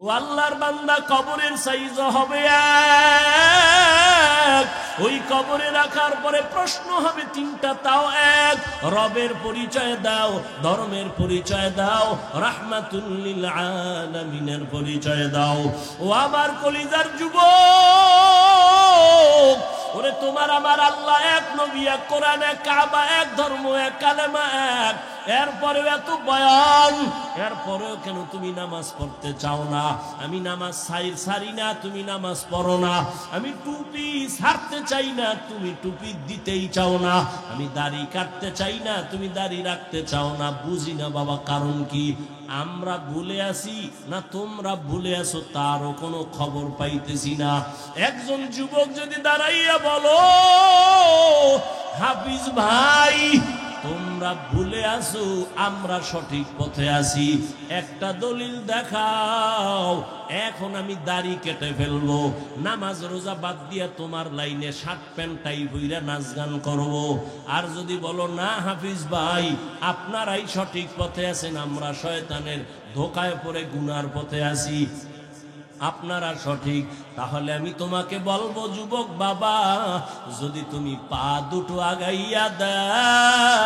ও আল্লাহর বান্দা, কবরের সাইজ হবে এক। ওই কবরে রাখার পরে প্রশ্ন হবে তিনটা, তাও এক। রবের পরিচয় দাও, ধর্মের পরিচয় দাও, রাহমাতুল লিল আলামিনের পরিচয় দাও। ও আমার কলিজার যুবক, ওরে তোমার আমার আল্লাহ এক, নবী এক, কোরআন এক, কাবা এক, ধর্ম এক, কালেমা এক। এরপরেও এত বয়ান, এরপরেও কেন তুমি নামাজ পড়তে চাও না? আমি নামাজ সারি না, তুমি নামাজ পড়ো না। আমি টুপি ছাড়তে চাই না, তুমি টুপি দিতেই চাও না। আমি দাড়ি কাটতে চাই না, তুমি দাড়ি রাখতে চাও না। বুঝি না বাবা, কারণ কি? আমরা ভুলে আসি না তোমরা ভুলে আসো, তারও কোনো খবর পাইতেছি না। একজন যুবক যদি দাঁড়াইয়া বলো, হাফিজ ভাই তোমরা ভুলে আসো, আমরা সঠিক পথে আছি, একটা দলিল দেখাও। এখন আমি দাড়ি কেটে ফেলবো, নামাজ রোজা বাদ দিয়া তোমার লাইনে শার্ট প্যান্ট টাই বইরা নাচ গান করবো। আর যদি বলো না হাফিজ ভাই আপনারাই সঠিক পথে আছেন, আমরা শয়তানের ধোকায় পড়ে গুনার পথে আছি, আপনারা সঠিক, তাহলে আমি তোমাকে বলবো যুবক বাবা, যদি তুমি পা দুটো আগাইয়া দাও,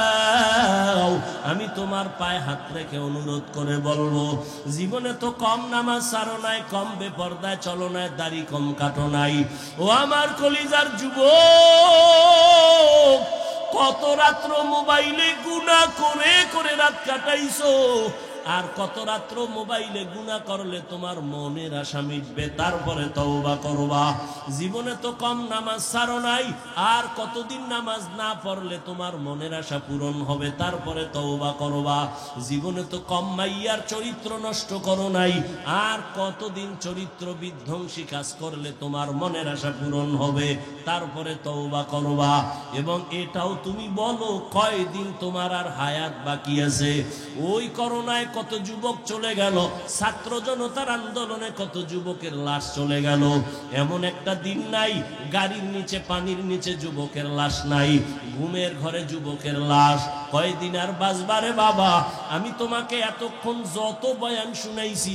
আমি তোমার পায়ে হাত রেখে অনুরোধ করে বলবো, জীবনে তো কম নামাজ ছাড়ো নাই, কম বেপরদায় চলো নাই, দাড়ি কম কাটো নাই। ও আমার কলিজার যুবক, কত রাত্র মোবাইলে গুনাহ করে করে রাত কাটাইছো, আর কত রাত্র মোবাইলে গুনাহ করলে তোমার মনের আশা মিটবে, তারপরে তওবা করবা। জীবনে তো কম নামাজ ছাড়ো নাই, আর কতদিন নামাজ না পড়লে তোমার মনের আশা পূরণ হবে, তারপরে তওবা করবা। জীবনে তো কম মাইয়ার চরিত্র নষ্ট করো নাই, আর কতদিন চরিত্র বিধ্বংসী কাজ করলে তোমার মনের আশা পূরণ হবে, তারপরে তওবা করবা। এবং এটাও তুমি বলো কয়দিন তোমার আর হায়াত বাকি আছে। ওই করোনায় কত যুবক চলে গেল, ছাত্র জনতার আন্দোলনে কত যুবকের লাশ চলে গেল। এমন একটা দিন নাই গাড়ির নিচে পানির নিচে যুবকের লাশ নাই, ঘুমের ঘরে যুবকের লাশ। কয়দিন আর বাঁচবারে বাবা? আমি তোমাকে এতক্ষণ যত বয়ান শুনাইছি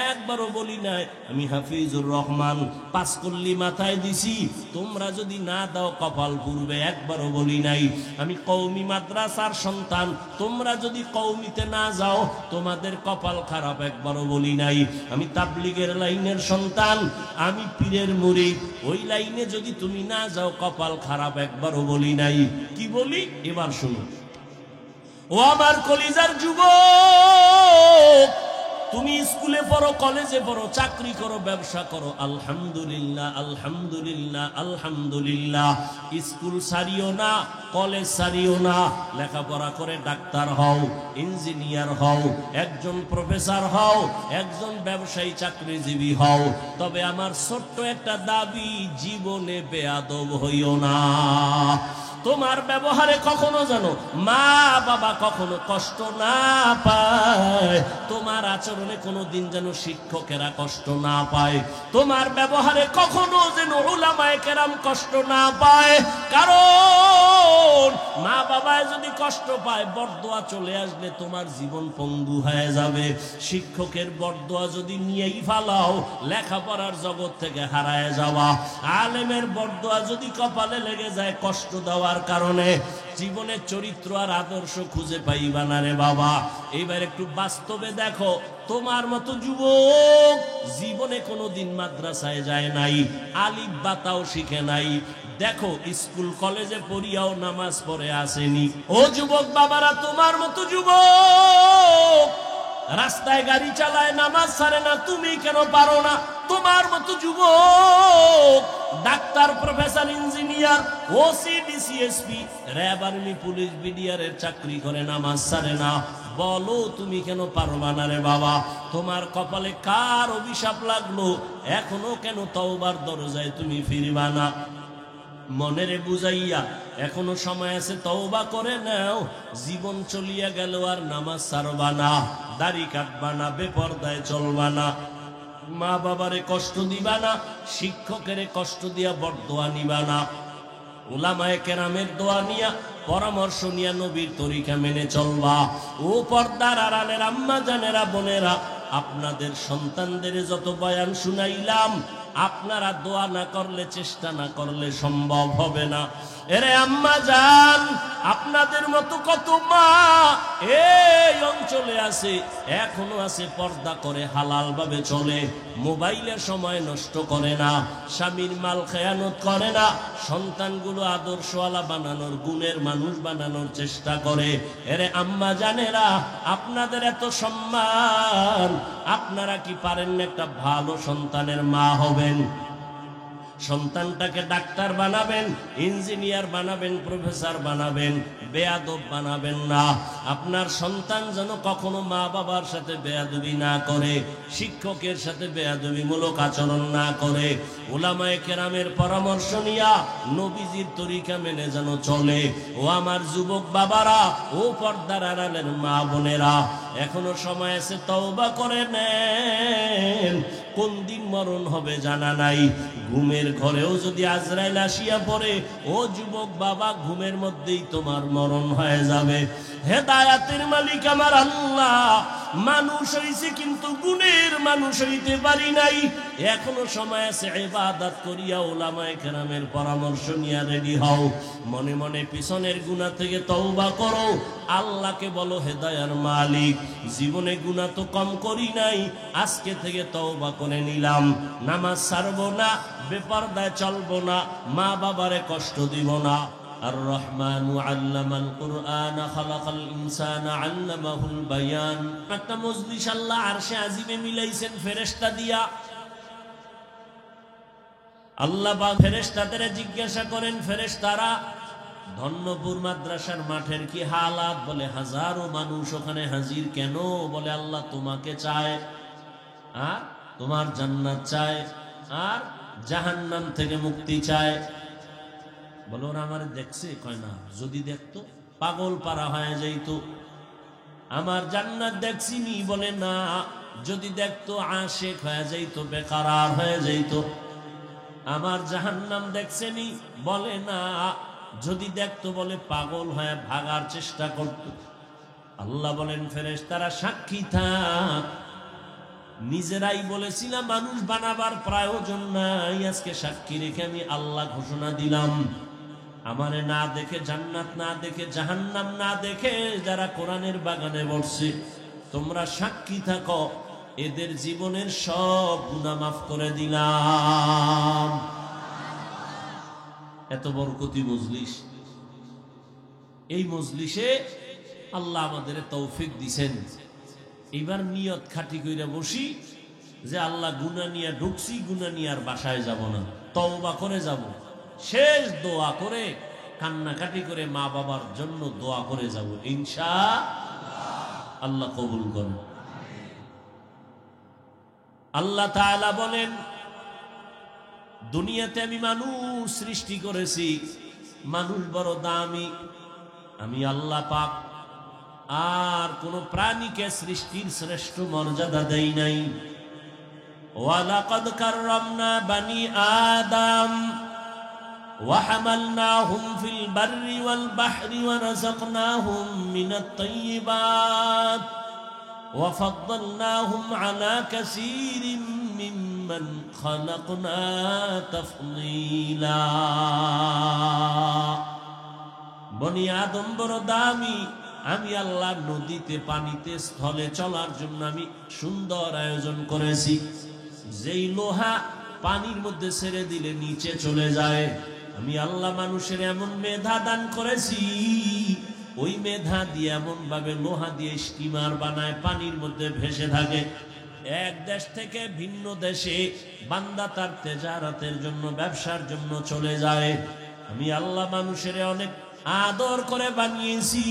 একবারও বলি নাই আমি হাফিজুর রহমান পাঁচকল্লি মাথায় দিছি, তোমরা যদি না দাও কপাল পুড়বে, একবারও বলি নাই। আমি কওমি মাদ্রাসার সন্তান, তোমরা যদি কওমিতে না যাও তোমাদের কপাল খারাপ, একবারও বলি নাই। আমি তাবলীগের লাইনের সন্তান, আমি পীরের মুরিদ, ওই লাইনে যদি তুমি না যাও কপাল খারাপ, একবারও বলি নাই। কি বলি এবার শুনো। ও আমার কলিজার যুবক, তুমি স্কুলে পড়ো, কলেজে পড়ো, চাকরি করো, ব্যবসা করো, আলহামদুলিল্লাহ আলহামদুলিল্লাহ আলহামদুলিল্লাহ। স্কুল ছাড়িও না, কলেজ ছাড়িও না, লেখাপড়া করে ডাক্তার হও, ইঞ্জিনিয়ার হও, একজন প্রফেসর হও, একজন ব্যবসায়ী চাকরিজীবী হও। তবে আমার ছোট্ট একটা দাবি, জীবনে বেয়াদব হইও না। তোমার ব্যবহারে কখনো যেন মা বাবা কখনো কষ্ট না পায়, তোমার আচরণে কোনো দিন যেন শিক্ষকেরা কষ্ট না পায়, তোমার ব্যবহারে কখনো যেন উলামায়ে কেরাম কষ্ট না পায়। কারণ মা বাবায় যদি কষ্ট পায়, বরদোয়া চলে আসলে তোমার জীবন পঙ্গু হয়ে যাবে। শিক্ষকের বরদোয়া যদি নিয়েই ফালাও, লেখাপড়ার জগৎ থেকে হারায় যাওয়া। আলেমের বরদোয়া যদি কপালে লেগে যায়, কষ্ট দেওয়ার কারণে জীবনের চরিত্র আর আদর্শ খুঁজে পাইবা না রে বাবা। এইবার একটু বাস্তবে দেখো, তোমার মতো যুবক জীবনে কোনোদিন মাদ্রাসায় যায় নাই, আলিফ বাতাও শিখে নাই, দেখো স্কুল কলেজে পড়িয়াও নামাজ পড়ে আসেনি। ও যুবক বাবারা, তোমার মতো যুবক রাস্তায় গাড়ি চালায়, নামাজ ছাড়ে না, তুমি কেন পারো না? তোমার মতো যুবক doctor, professor, engineer, OC, DC SP, RAB, army, police, বিডিআরের চাকরি করে, নামাজ ছাড়ে না, বলো তুমি কেন পারবা না রে বাবা? তোমার কপালে কার অভিশাপ লাগলো? এখনো কেন তওবার দরজায় তুমি ফিরবা না? মনেরে বুঝাইয়া এখনো সময় আছে, তওবা করে নাও। জীবন চলিয়া গেল আর নামাজ ছাড়বা না, দাড়ি কাটবা না, বেপরদায় চলবা না, মা বাবারে কষ্ট দিবা না, শিক্ষকের কষ্ট দিয়া বরদোয়া নিবা না, উলামায়ে কেরামের দোয়া নিয়া পরামর্শ নিয়া নবীর তরিকা মেনে চলবা। ও পর্দার আড়ালের আম্মা জানেরা, বোনেরা, আপনাদের সন্তানদের যত বয়ান শুনাইলাম, আপনারা দোয়া না করলে, চেষ্টা না করলে সম্ভব হবে না। এরে আম্মা জান, আপনাদের মতো কত মা এই অঞ্চলে আছে, এখনো আছে, পর্দা করে হালাল ভাবে চলে, মোবাইলে সময় নষ্ট করে না, স্বামীর মাল খেয়ানত করে না, সন্তানগুলো আদর্শওয়ালা বানানোর, গুণের মানুষ বানানোর চেষ্টা করে। এরে আম্মা জানেরা, আপনাদের এত সম্মান, আপনারা কি পারেন না একটা ভালো সন্তানের মা হবেন? সন্তানটাকে ডাক্তার বানাবেন, ইঞ্জিনিয়ার বানাবেন, প্রফেসর বানাবেন, বেয়াদব বানাবেন না। আপনার সন্তান যেন কখনো মা বাবার সাথে বেয়াদবি না করে, শিক্ষকের সাথে বেয়াদবিমূলক আচরণ না করে, উলামায়ে কেরামের পরামর্শ নিয়া নবীজির তরিকা মেনে যেন চলে। ও আমার যুবক বাবারা, ও পর্দার আড়ালের মা বোনেরা, এখনো সময় আছে, তওবা করে নেন। কোন দিন মরণ হবে জানা নাই। ঘুমের ঘরেও যদি আজরাইল আসিয়া পড়ে, ও যুবক বাবা, ঘুমের মধ্যেই তোমার মরণ হয়ে যাবে। হেদায়াতের মালিক আমার আল্লাহ। মানুষ হইছে কিন্তু গুণের মানুষ হইতে পারি নাই। এখনো সময় আছে, ইবাদত করিয়া উলামায়ে কেরামের পরামর্শ নিয়ে রেডি হও। মনে মনে পিছনের গুনাহ থেকে তওবা করো, আল্লাহকে বলো হেদায়ার মালিক, জীবনে গুনাহ তো কম করি নাই, আজকে থেকে তওবা করে নিলাম, নামাজ ছাড়বো না, বেপরদায় চলবো না, মা বাবারে কষ্ট দিব না। আর রহমানু আল্লামাল কুরআন খালাকাল ইনসানা আল্লামাহুল বায়ান। একটা মজলিস আল্লাহ আরশে আজিমে মিলাইছেন ফেরেশতা দিয়া। আল্লাহ বা ফেরেশতাদের জিজ্ঞাসা করেন, ফেরেশতারা, ধন্যপুর মাদ্রাসার মাঠের কি হালাত? বলে হাজারো মানুষ ওখানে হাজির। কেন? বলে আল্লাহ তোমাকে চায়, আর তোমার জান্নাত চায়, আর জাহান্নাম থেকে মুক্তি চায়। বলো ওরা আমার দেখছে? কয় না, যদি দেখতো পাগল পারা হয়ে যাইত। আমার জান্নাত দেখছিনি? বলে না, যদি দেখতো আশেক হয়ে যাইত, বেকারার হয়ে যাইত। আমার জাহান্নাম দেখছেনি? বলে না, যদি দেখতো বলে পাগল হয়ে ভাগার চেষ্টা করত। আল্লাহ বলেন, ফেরেশতারা সাক্ষী থাক, নিজেরাই বলেছিলাম মানুষ বানাবার প্রয়োজন নাই, আজকে সাক্ষী রেখে আমি আল্লাহ ঘোষণা দিলাম, আমারে না দেখে, জান্নাত না দেখে, জাহান্নাম না দেখে যারা কোরআনের বাগানে বসছে, তোমরা সাক্ষী থাকো, এদের জীবনের সব গুনাহ মাফ করে দিলাম। এত বরকতি মজলিস। এই মজলিসে আল্লাহ আমাদের তৌফিক দিছেন। এবার নিয়ত খাটি কইরা বসি যে আল্লাহ, গুনাহ নিয়ে ঢুকছি, গুনাহ নিয়ে আর বাসায় যাব না, তওবা করে যাব। শেষ দোয়া করে, কান্নাকাটি করে, মা বাবার জন্য দোয়া করে যাব, ইনশাআল্লাহ। আল্লাহ কবুল করেন। আল্লাহ তাআলা বলেন, দুনিয়াতে আমি মানুষ সৃষ্টি করেছি, মানুষ বড় দামি, আমি আল্লাহ পাক আর কোন প্রাণীকে সৃষ্টির শ্রেষ্ঠ মর্যাদা দেই নাই। ওয়ালাকাদ কাররামনা বানি আদম وحملناهم في البر والبحر ورزقناهم من الطيبات وفضلناهم على كثير ممن خلقنا تفضيلا। বনি আদম বড় দামি, আমি আল্লাহ নদীতে, পানিতে, স্থলে চলার জন্য আমি সুন্দর আয়োজন করেছি। যেই লোহা পানির মধ্যে ছেড়ে দিলে নিচে চলে যায়, আমি আল্লাহ মানুষের এমন মেধা দান করেছি, ওই মেধা দিয়ে এমন ভাবে লোহা দিয়ে স্টিমার বানায়, পানির মধ্যে ভেসে থাকে। এক দেশ থেকে ভিন্ন দেশে বান্দা তার তেজারাতের জন্য, ব্যবসার জন্য চলে যায়। আমি আল্লাহ মানুষের অনেক আদর করে বানিয়েছি,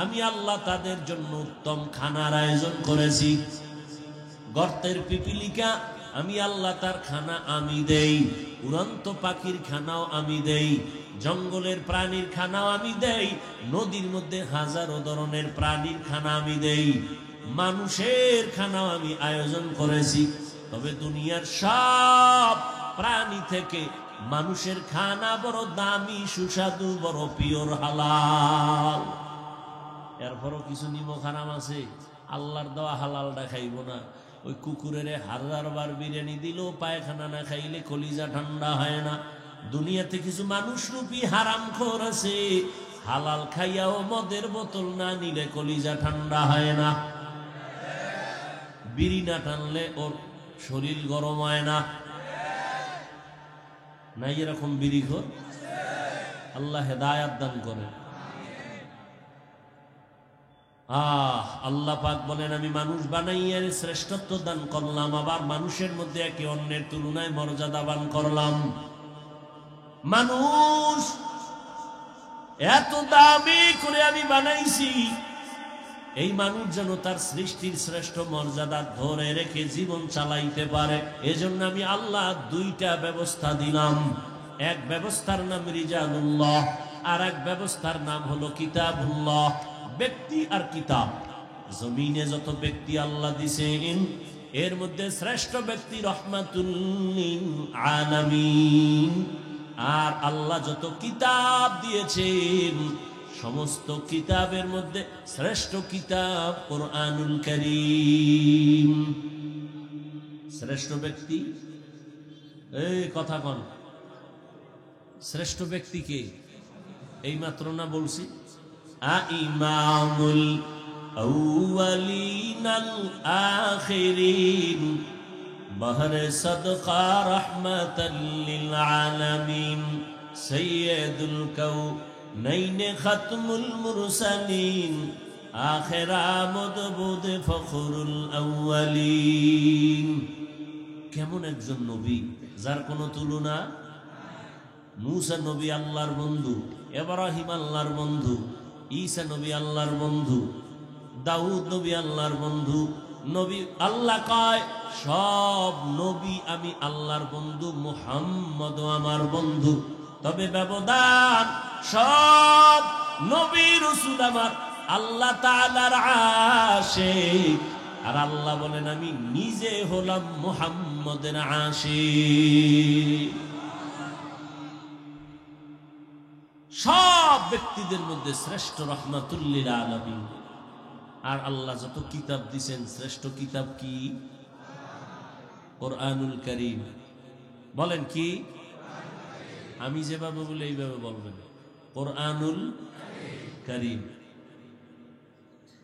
আমি আল্লাহ তাদের জন্য উত্তম খানার আয়োজন করেছি। গর্তের পিপিলিকা, আমি আল্লাহ তার খানা আমি দেই, উড়ন্ত পাখির খানাও আমি দেই, জঙ্গলের প্রাণীর খানাও আমি দেই, নদীর মধ্যে হাজারো ধরনের প্রাণীর খানা আমি দেই, মানুষের খানাও আমি আয়োজন করেছি। তবে দুনিয়ার সব প্রাণী থেকে মানুষের খানা বড় দামি, সুস্বাদু, বড় পিওর, হালাল। এরপরও কিছু নিমক হারাম আছে, আল্লাহর দেওয়া হালালটা খাইব না। ওই কুকুরের 1000 বার বিরিয়ানি দিলেও পায়খানা না খাইলে কলিজা ঠান্ডা হয় না। দুনিয়াতে কিছু মানুষ রূপী হারামখোর আছে, হালাল খাইয়াও মদের বোতল না নিলে কলিজা ঠান্ডা হয় না। বিড়ি না টানলে ওর শরীর গরম হয় না। নাই এরকম বিড়িখোর? আল্লাহ হেদায়াত দান করে। আল্লাহ পাক বলেন, আমি মানুষ বানাইয়া শ্রেষ্ঠত্ব দান করলাম, আবার মানুষের মধ্যে একে অন্যের তুলনায় মর্যাদাবান করলাম। মানুষ এত দামি করে আমি বানাইছি, এই মানুষ যেন তার সৃষ্টির শ্রেষ্ঠ মর্যাদা ধরে রেখে জীবন চালাইতে পারে। এজন্য আমি আল্লাহ 2টা ব্যবস্থা দিলাম। এক ব্যবস্থার নাম রিজালুল্লাহ, আর এক ব্যবস্থার নাম হলো কিতাবুল্লাহ। ব্যক্তি আর কিতাব। জমিনে যত ব্যক্তি আল্লাহ দিছেন, এর মধ্যে শ্রেষ্ঠ ব্যক্তি রহমাতুল লিল আলামিন। আর আল্লাহ যত কিতাব দিয়েছেন, সমস্ত কিতাবের মধ্যে শ্রেষ্ঠ কিতাব কোরআনুল কারীম। শ্রেষ্ঠ ব্যক্তি, এই কথা কন, শ্রেষ্ঠ ব্যক্তি কে? এই মাত্র না বলছি, ইমামুল আউয়ালিন আল আখিরিন বহরে সদকা রাহমাতাল লিল আলামিন সাইয়্যিদুল কাউনাইন খাতমুল মুরসালিন আখির আমদ বুদ ফখরুল আউয়ালিন। কেমন একজন নবী যার কোনো তুলনা। মূসা নবী আল্লাহর বন্ধু, ইব্রাহিম আল্লাহর বন্ধু, ঈসা নবী আল্লাহর বন্ধু, দাউদ নবী আল্লাহর বন্ধু। নবী আল্লাহ কয়, সব নবী আমি আল্লাহর বন্ধু, মুহাম্মদও আমার বন্ধু। তবে ব্যবধান, সব নবী রাসূল আমার আল্লাহ তাআলার আশিক, আর আল্লাহ বলেন আমি নিজে হলাম মুহাম্মদের আশিক। সব ব্যক্তিদের মধ্যে শ্রেষ্ঠ রাহমাতুল লিল আলামিন। আর আল্লাহ যত কিতাব দিয়েছেন, শ্রেষ্ঠ কিতাব কি? কোরআনুল কারীম। বলেন কি? আমি যেভাবে বলি এইভাবে বলবেন, কোরআনুল কারীম।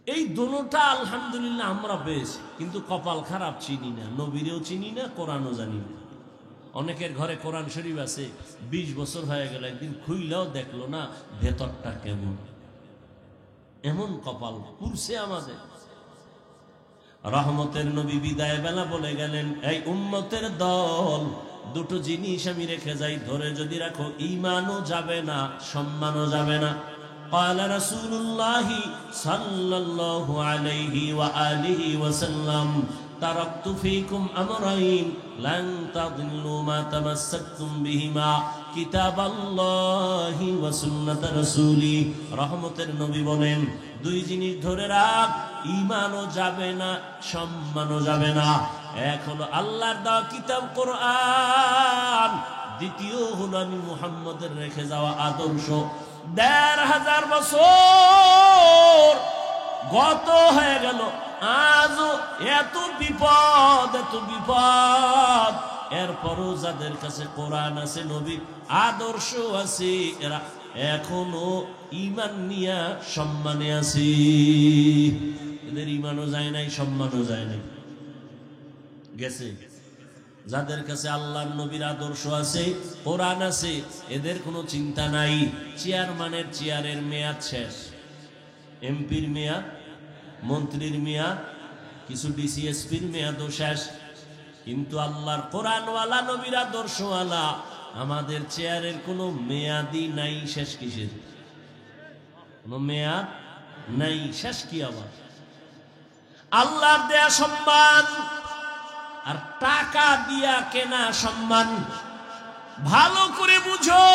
এই দোনোটা আলহামদুলিল্লাহ আমরা পেয়েছি, কিন্তু কপাল খারাপ, চিনি না, নবীরেও চিনি না, কোরআনও জানি না। অনেকের ঘরে কোরআন শরীফ আছে, 20 বছর হয়ে গেল, একদিন খুইলাও দেখলো না ভেতরটা কেমন। এমন কপাল পুরছে আমাদের। রহমতের নবী বিদায় বেলা বলে গেলেন, এই উম্মতের দল, 2টো জিনিস আমি রেখে যাই, ধরে যদি রাখো ঈমানও যাবে না, সম্মানও যাবে না। قال رسول الله صلى الله عليه وآله وسلم تركت فيكم أمرين لن تضلوا ما تمسكتم بهما كتاب الله وسنة رسولي। রহমতের নবী বলেন, 2 জিনিস ধরে রাখ, ঈমানও যাবে না, সম্মানও যাবে না। এক হলো আল্লাহর দেওয়া কিতাব কোরআন, দ্বিতীয় হলো আমি মুহাম্মদের রেখে যাওয়া আদর্শ। 1500 বছর গত হয়ে গেল, আজও এত বিপদ, এত বিপদ। এরপরও যাদের কাছে কোরআন আছে, নবীর আদর্শ আছে, এরা এখনো ঈমান নিয়া সম্মানে আছে। এদের ঈমানও যায় নাই, সম্মানও যায় নাই, গেছে। যাদের কাছে আল্লাহর নবীর আদর্শ আছে, কোরআন আছে, এদের কোনো চিন্তা নাই। চেয়ারম্যানের চেয়ারের মেয়াদ শেষ, এমপির মেয়াদ, মন্ত্রীর মেয়াদ, কিছু ডিসিএসপির মেয়াদও শেষ, কিন্তু আল্লাহর কোরআনওয়ালা নবীর আদর্শওয়ালা আমাদের চেয়ারের কোনো মেয়াদই নাই। শেষ কিসের? কোনো মেয়াদ নাই, শেষ কি আবার? আল্লাহর দেয়া সম্মান আর টাকা দিয়া কেনা সম্মান। ভালো করে বুঝো,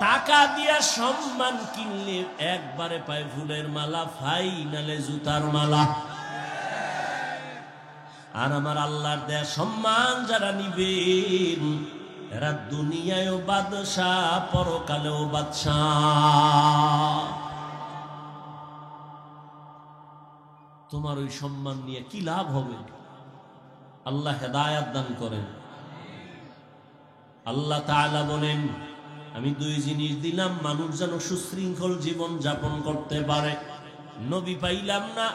টাকা দিয়া সম্মান কিনলে একবারে পায় ফুলের মালা, ফাইনালে জুতার মালা। আর আমার আল্লাহর দেয়া সম্মান যারা নিবেন, এরা দুনিয়ায়ও বাদশা, পরকালেও বাদশা। তোমার ওই সম্মান নিয়ে কি লাভ হবে? আল্লাহ হেদায়াত দান করেন। আল্লাহ তাআলা বলেন, আমি দুই জিনিস দিলাম মানুষ যেন সুশৃঙ্খল জীবন যাপন করতে পারে। নবী পাইলাম না,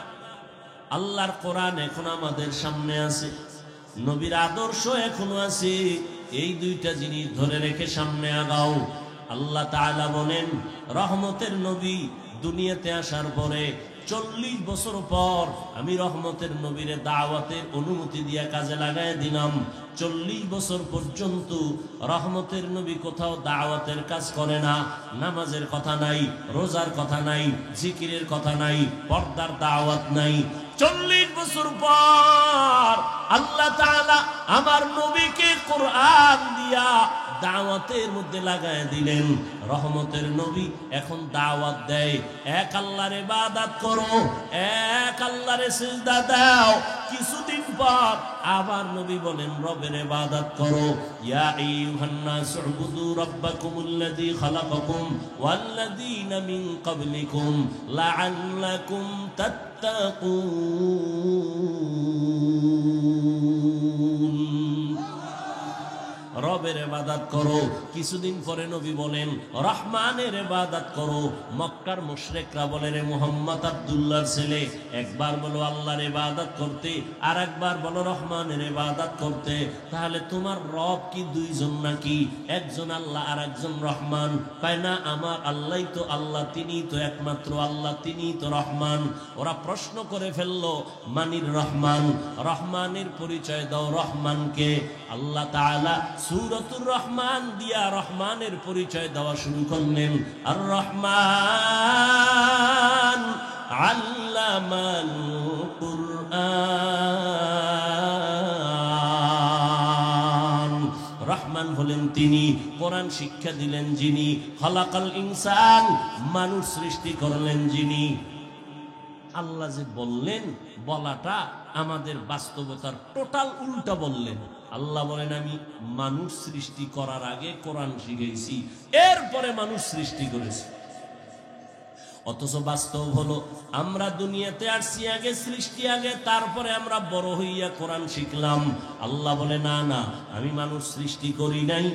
আল্লাহর কোরআন এখন আমাদের সামনে আছে, নবীর আদর্শ এখনো আছে। এই দুইটা জিনিস ধরে রেখে সামনে আগাও। আল্লাহ তাআলা বলেন, রহমতের নবী দুনিয়াতে আসার পরে 40 বছর পর আমি রহমতের নবীরে দাওয়াতের অনুমতি দিয়া কাজে লাগাই দিলাম। 40 বছর পর্যন্ত রহমতের নবী কোথাও দাওয়াতের কাজ করে না। নামাজের কথা নাই, রোজার কথা নাই, জিকিরের কথা নাই, পর্দার দাওয়াত নাই। 40 বছর পর আল্লাহ তাআলা আমার নবীকে কোরআন দিয়া দাওয়াতের মধ্যে লাগায় দিলেন। রহমতের নবী এখন দাওয়াত দেয়, এক আল্লাহর ইবাদত করো, এক আল্লাহর সিজদা দাও। কিছুদিন পর আবার নবী বলেন, রবের ইবাদত করো। ইয়া আইয়ুহান নাস উবুদু রাব্বাকুমুল্লাযী খালাকাকুম ওয়াল্লাযীনা মিন ক্বাবলিকুম লাআল্লাকুম তাত্তাকুন। রবের ইবাদত করো। কিছুদিন পরে নবী বলেন, রহমানের ইবাদত করো। মক্কার মুশরিকরা বলে, রে মুহাম্মদ আব্দুল্লাহর ছেলে, একবার বলো আল্লাহর ইবাদত করতে, আর একবার বলো রহমানের ইবাদত করতে। তাহলে তোমার রব কি দুইজন নাকি? একজন আল্লাহ আর একজন রহমান? কয় না, আমার আল্লাহই তো আল্লাহ, তিনিই তো একমাত্র আল্লাহ, তিনিই তো রহমান। ওরা প্রশ্ন করে ফেললো, মানির রহমান, রহমানের পরিচয় দাও, রহমানকে। আল্লাহ তাআলা সূরাতুর রহমান দিয়া রহমানের পরিচয় দেওয়া শুরু করলেন। আর রহমান আল্লামাল কুরআন। রহমান হলেন তিনি, কোরআন শিক্ষা দিলেন যিনি, খালাকাল ইনসান, মানুষ সৃষ্টি করলেন যিনি। আল্লাহ যে বললেন, বলাটা আমাদের বাস্তবতার টোটাল উল্টা বললেন। আল্লাহ বলেন, আমি মানুষ সৃষ্টি করার আগে কোরআন শিখেছি, এরপরে মানুষ সৃষ্টি করেছি। অথচ বাস্তব হলো, আমরা দুনিয়াতে আসছি আগে, সৃষ্টি আগে, তারপরে আমরা বড় হইয়া কোরআন শিখলাম। আল্লাহ বলে, না না, আমি মানুষ সৃষ্টি করি নাই,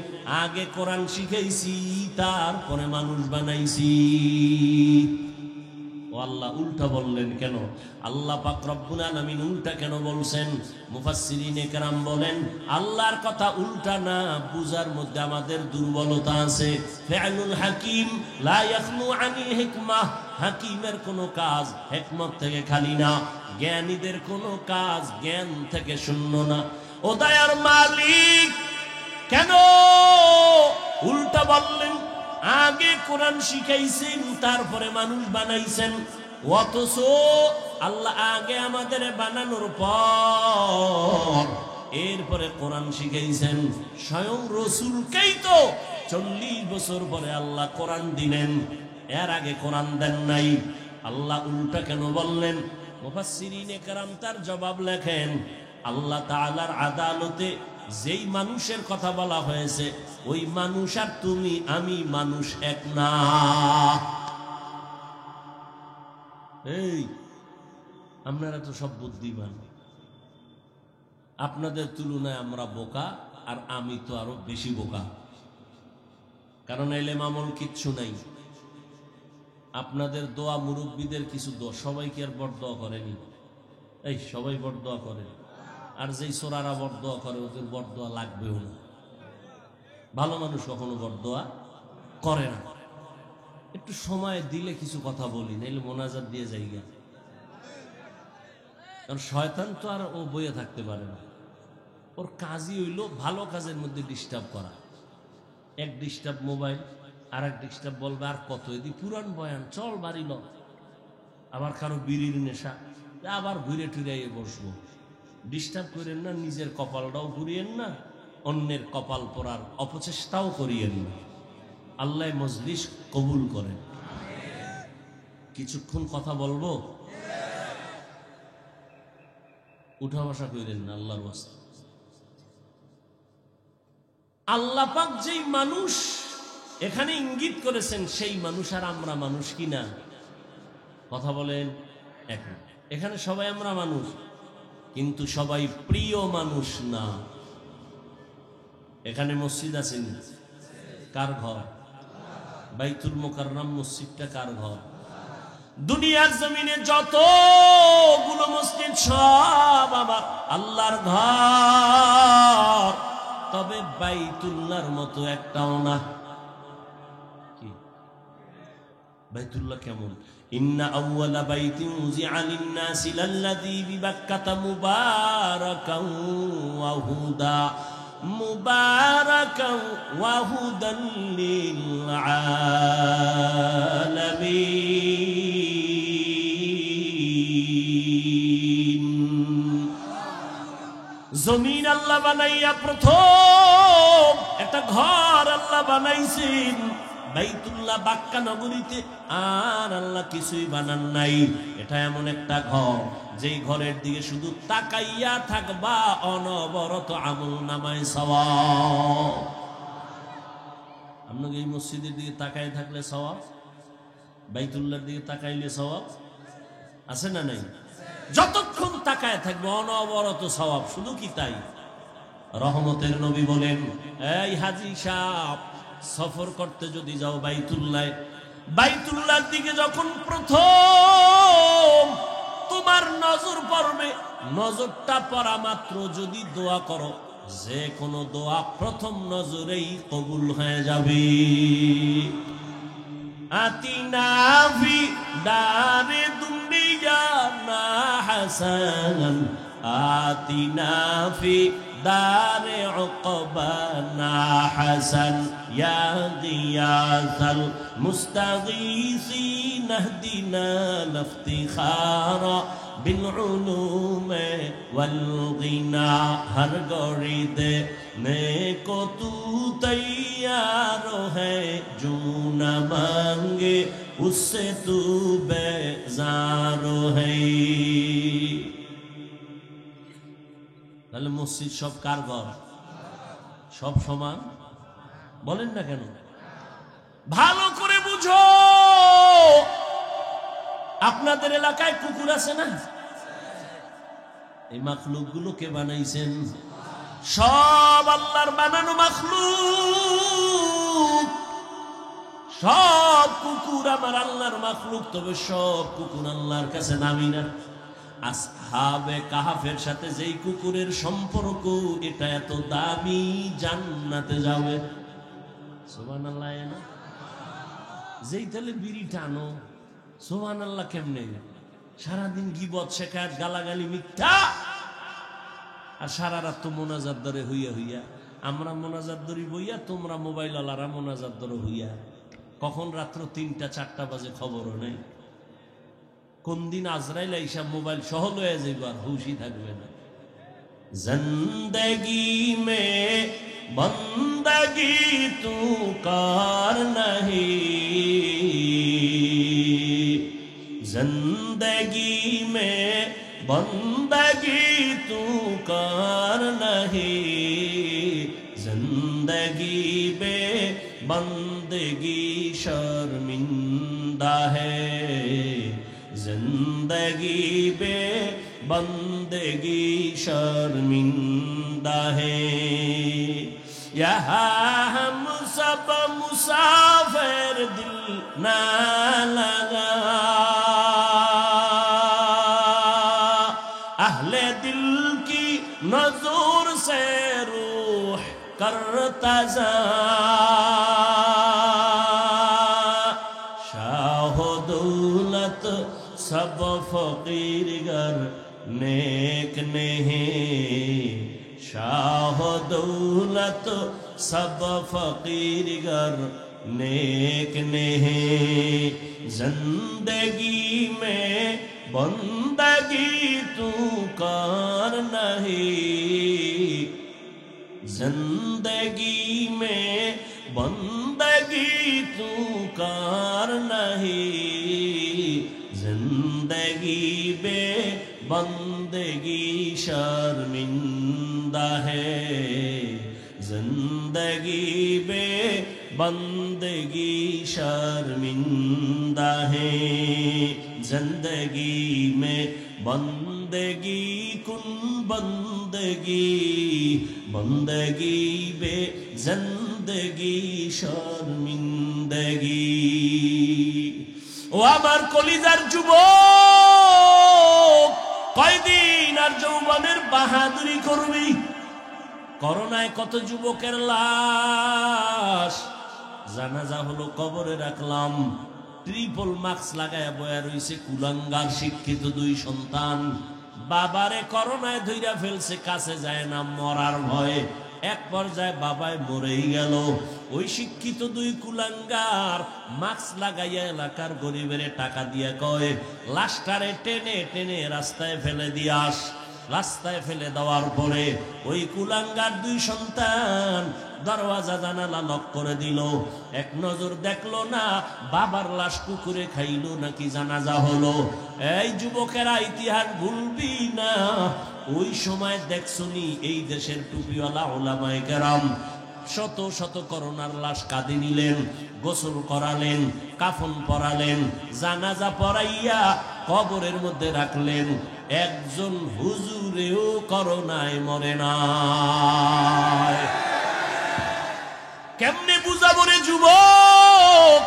আগে কোরআন শিখেছি, তারপরে মানুষ বানাইছি। ও আল্লাহ উল্টা বললেন কেন? আল্লাহ পাক রব্বুল আলামিন উল্টা কেন বলছেন? মুফাসসিরিনে কেরাম বলেন, আল্লাহর কথা উল্টা না বুঝার মধ্যে আমাদের দুর্বলতা আছে। ফিআলুল হাকিম লা ইয়াখলু আনিল হিকমাহ, হাকিমের কোনো কাজ হিকমত থেকে খালি না, জ্ঞানীদের কোনো কাজ জ্ঞান থেকে শূন্য না। ও দয়ার মালিক কেন উল্টা বললেন? আগে কোরআন শিখাইছেন, তারপরে মানুষ বানাইছেন। অথচ আল্লাহ আগে আমাদের বানানোর পর এরপরে কোরআন শিখাইছেন। স্বয়ং রাসূলকেই তো 40 বছর পরে আল্লাহ কোরআন দিলেন, এর আগে কোরআন দেন নাই। আল্লাহ উল্টা কেন বললেন? মুফাসসিরিনে কেরাম তার জবাব লেখেন, আল্লাহ তাআলার আদালতে যেই মানুষের কথা বলা হয়েছে, ওই মানুষ আর তুমি আমি মানুষ এক না। এই আপনারা তো সব বুদ্ধিমান, আপনাদের তুলনায় আমরা বোকা, আর আমি তো আরো বেশি বোকা। কারণ এলেম আমল কিচ্ছু নাই। আপনাদের দোয়া, মুরব্বীদের কিছু দোয়া, সবাই কি আর বড়দোয়া করেনি? এই সবাই বড়দোয়া করে, আর যেই সোরারা বড়দোয়া করে ওদের বড়দোয়া লাগবেও না। ভালো মানুষ কখনো বড়দোয়া করে না। একটু সময় দিলে কিছু কথা বলি, নাইলে মোনাজাত দিয়ে যাইগা। কারণ শয়তান তো আর ও বইয়ে থাকতে পারে না, ওর কাজই হইলো ভালো কাজের মধ্যে ডিস্টার্ব করা। এক ডিস্টার্ব মোবাইল, আর এক ডিস্টার্ব বলবে আর কত, এদি পুরান বয়ান, চল বাড়ি ল। আবার কারো বিড়ির নেশা, আবার ঘুরে টুরে বসবো। ডিস্টার্ব করেন না, নিজের কপালটাও ঘুরিয়েন না, অন্যের কপাল পরার অপচেষ্টাও করিয়েন না। আল্লাহ মজলিস কবুল করেন। কিছুক্ষণ কথা বলবো, উঠা বসা করেন না আল্লাহর ওয়াস্তে। আল্লাহ পাক যেই মানুষ এখানে ইঙ্গিত করেছেন, সেই মানুষ আর আমরা মানুষ কিনা? কথা বলেন এখন। এখানে সবাই আমরা মানুষ, কিন্তু সবাই প্রিয় মানুষ না। এখানে মসজিদ আছে, কার ঘর? বাইতুল মুকাররম মসজিদটা কার ঘর? দুনিয়ার জমিনে যতগুলো মসজিদ সব আমার আল্লাহর ঘর, তবে বাইতুল্লাহর মতো একটাও না। কি বাইতুল্লাহ কেমন? ইন্না আউওয়ালা বাইতিন উযিআ লিন-নাসি লাল্লাযী বিবাক্কাতা মুবারাকান ওয়া হুদা মুবারাকান ওয়া হুদান লিল আলামিন। জমিন আল্লাহ বানাইয়া প্রথম একটা ঘর আল্লাহ বানাইছেন বাইতুল্লাহ বাক্কা নগরীতে, আর আল্লাহ কিছুই বানান নাই। এটা এমন একটা ঘর যেই ঘরের দিকে শুধু তাকাইয়া থাকবা, অনবরত আমল নামায় সওয়াব। আপনাকে এই মসজিদের দিকে তাকাই থাকলে সওয়াব, বাইতুল্লাহর দিকে তাকাইলে সওয়াব আছে না নাই? যতক্ষণ তাকায় থাকবে অনবরত সওয়াব। শুধু কি তাই? রহমতের নবী বলেন, এই হাজী সাহেব, সফর করতে যদি যাও বাইতুল্লাহর দিকে যখন প্রথম তোমার নজর পড়বে, নজরটা পড়া মাত্র যদি দোয়া করো, যে কোনো দোয়া প্রথম নজরেই কবুল হয়ে যাবে। আতিনা ফি দারে দুনিয়া না হাসানান, আতিনা ফি দারে উকবানা হাসান, ইয়া গিয়াসাল মুস্তাগীসিন ইহদিনা লিফতিখারা বিল উলুমে ওয়াল গিনা। হর গড়ি দে নে কো তু তৈয়ার হ্যায়, জো না মাঙ্গে উসসে তু বেজার হ্যায়। তাহলে মসজিদ সব কার ঘর? সব সমান? বলেন না কেন? ভালো করে বুঝো। আপনাদের এলাকায় কুকুর আছে না? এই মাখলুক গুলো কে বানাইছেন? সব আল্লাহর বানানো মাখলুক। সব কুকুর আমার আল্লাহর মাখলুক, তবে সব কুকুর আল্লাহর কাছে দামি না। আসহাবে কাহাফের সাথে যেই কুকুরের সম্পর্ক, এটা এত দামি, জান্নাতে যাবে। সুবহানাল্লাহ। না যেই তাহলে বিড়ি টানো, সুবহানাল্লাহ কেমনে? সারাদিন গীবত শেখায়ত গালাগালি মিথ্যা, আর সারা রাত তো মোনাজাত ধরে হইয়া হইয়া। আমরা মোনাজাত ধরি বইয়া, তোমরা মোবাইল আলারা মোনাজাত ধরে হইয়া। কখন রাত্র 3টা 4টা বাজে খবরও নেই। কোন দিন আজরাইল আইসা মোবাইল সহ লয়ে যাইব, আর হুশই থাকবে না। জিন্দেগি মে বন্দগি তু কার নাহি, জিন্দেগি মে বন্দগি তু কার নাহি, জিন্দেগি বে বন্দগি শর্মিন্দা হ্যায়, जिंदगी बे बंदगी शर्मिंदा है। यहाँ हम सब मुसाफिर, दिल ना लगा, अहले दिल की नजर से रूह करता जा, शाह दौलत सब फकीर गर नेक नहीं, शाह दौलत सब फकीर गर नेक नहीं, जिंदगी में बंदगी तू कर नहीं, जिंदगी में बंदगी तू कर नहीं, जिंदगी बे बंदगी शर्मिंदा है, जिंदगी बे बंदगी शर्मिंदा है, जिंदगी में बंदगी कुन बंदगी बंदगी बे जिंदगी शर्मिंदगी। ও আমার কলিজার যুবক, কয়দিন আর যৌবনের বাহাদুরি করবি? করোনায় কত যুবকের লাশ, জানাজা হলো, কবরে রাখলাম, ট্রিপল মাস্ক লাগায় বয়া রইছে কুলাঙ্গার শিক্ষিত দুই সন্তান। বাবারে করোনায় ধইরা ফেলছে, কাছে যায় না মরার ভয়ে। এক পর্যায়ে বাবায় মরেই গেল। ওই শিক্ষিত দুই কুলাঙ্গার মাস্ক লাগাইয়া এলাকার গরিবের টাকা দিয়া কয়, লাশটারে টেনে টেনে রাস্তায় ফেলে দিয়াস। রাস্তায় ফেলে দেওয়ার পরে ওই কুলাঙ্গার দুই সন্তান দরওয়াজা জানালা লক করে দিল। এক নজর দেখলো না বাবার লাশ কুকুরে খাইলো নাকি জানাজা হলো। এই যুবকেরা, ইতিহাস ভুলবি না। ওই সময় দেখছনি এই দেশের টুপিওয়ালা ওলামায়ে কেরাম শত শত করোনার লাশ কাঁধে নিলেন, গোসল করালেন, কাফন পরালেন, জানাজা পরাইয়া কবরের মধ্যে রাখলেন। একজন হুজুরেও করোনায় মরে না। কেমনে বুঝাবো রে যুবক?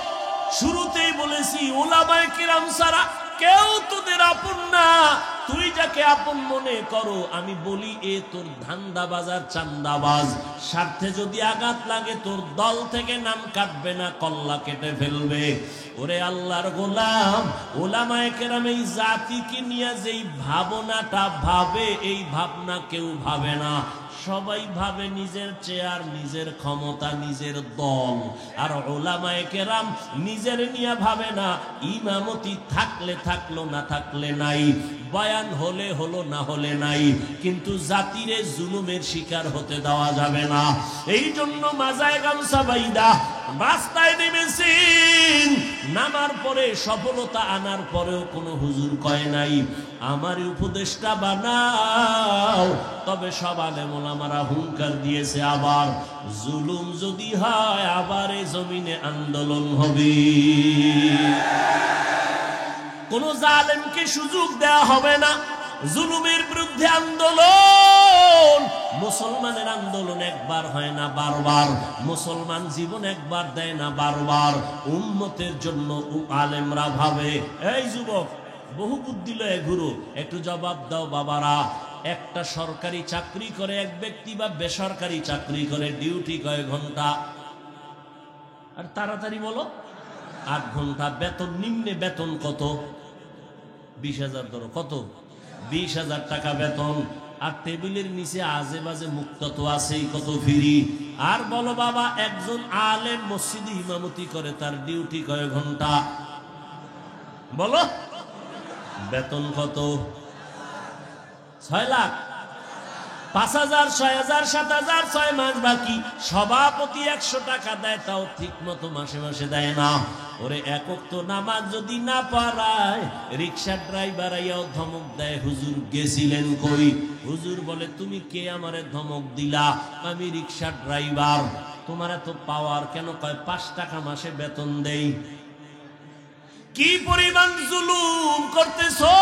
শুরুতেই বলেছি ওলামায়ে কেরাম ছাড়া কেউ তোদের আপন না। তুই যাকে আপন মনে করো, আমি বলি এ তোর ধান্দাবাজার চান্দাবাজ। স্বার্থে যদি আঘাত লাগে তোর দল থেকে নাম কাটবে না, কল্লা কেটে ফেলবে। ওরে আল্লাহর গোলাম, ওলামায়ে কেরাম এই জাতিকে নিয়ে যেই ভাবনাটা ভাবে, এই ভাবনা কেউ ভাবে না। সবাই ভাবে নিজের চেয়ার, নিজের ক্ষমতা, নিজের দল। আর ওলামায়ে কেরাম নিজের নিয়ে ভাবে না। ইমামতি থাকলে থাকলো, না থাকলে নাই, বয়ান হলে হলো, না হলে নাই, কিন্তু জাতিরে জুলুমের শিকার হতে দেওয়া যাবে না। এই জন্য মাজায় গামছা বাইদা রাস্তায় নেমেছেন। নামার পরে সফলতা আনার পরেও কোনো হুজুর কয় নাই আমার উপদেশটা বানাও। তবে সব আলেম ওলামারা হুঙ্কার দিয়েছে, আবার জুলুম যদি হয় আবার এই জমিনে আন্দোলন হবে। কোন জালেমকে সুযোগ দেয়া হবে না। জুলুমের বিরুদ্ধে আন্দোলন। মুসলমানের আন্দোলন একবার হয় না, বারবার। মুসলমান জীবন একবার দেয় না, বারবার। উম্মতের জন্য আলেমরা ভাবে। এই যুবক, বহু বুদ্ধি লয়ে ঘুরো, একটু জবাব দাও বাবারা। একটা সরকারি চাকরি করে এক ব্যক্তি বা বেসরকারি চাকরি করে, ডিউটি কয় ঘন্টা? আর তাড়াতাড়ি বলো। 8 ঘন্টা। বেতন, নিম্নে বেতন কত? 20,000 ধরো। কত? 20,000 টাকা বেতন। আর টেবিলের নিচে আজে বাজে মুক্ত তো আছেই, কত ফ্রি। আর বলো বাবা, একজন আলেম মসজিদে ইমামতি করে, তার ডিউটি কয় ঘন্টা? বলো। বেতন কত? 6 লাখ। 5,000, 6,000, 7,000, 6 মাস বাকি। সভাপতি 100 টাকা দেয়, তাও ঠিক মতো মাসে মাসে দেয় না। ওরে একক তো নামাজ যদি না পারায়, রিক্সার ড্রাইভার আইয়াও ধমক দেয়, হুজুর গেছিলেন কই? হুজুর বলে, তুমি কে আমারে ধমক দিলা? আমি রিক্সার ড্রাইভার। তোমার এত পাওয়ার কেন? কয় 5 টাকা মাসে বেতন দেই। কি পরিমাণ জুলুম করতেছো!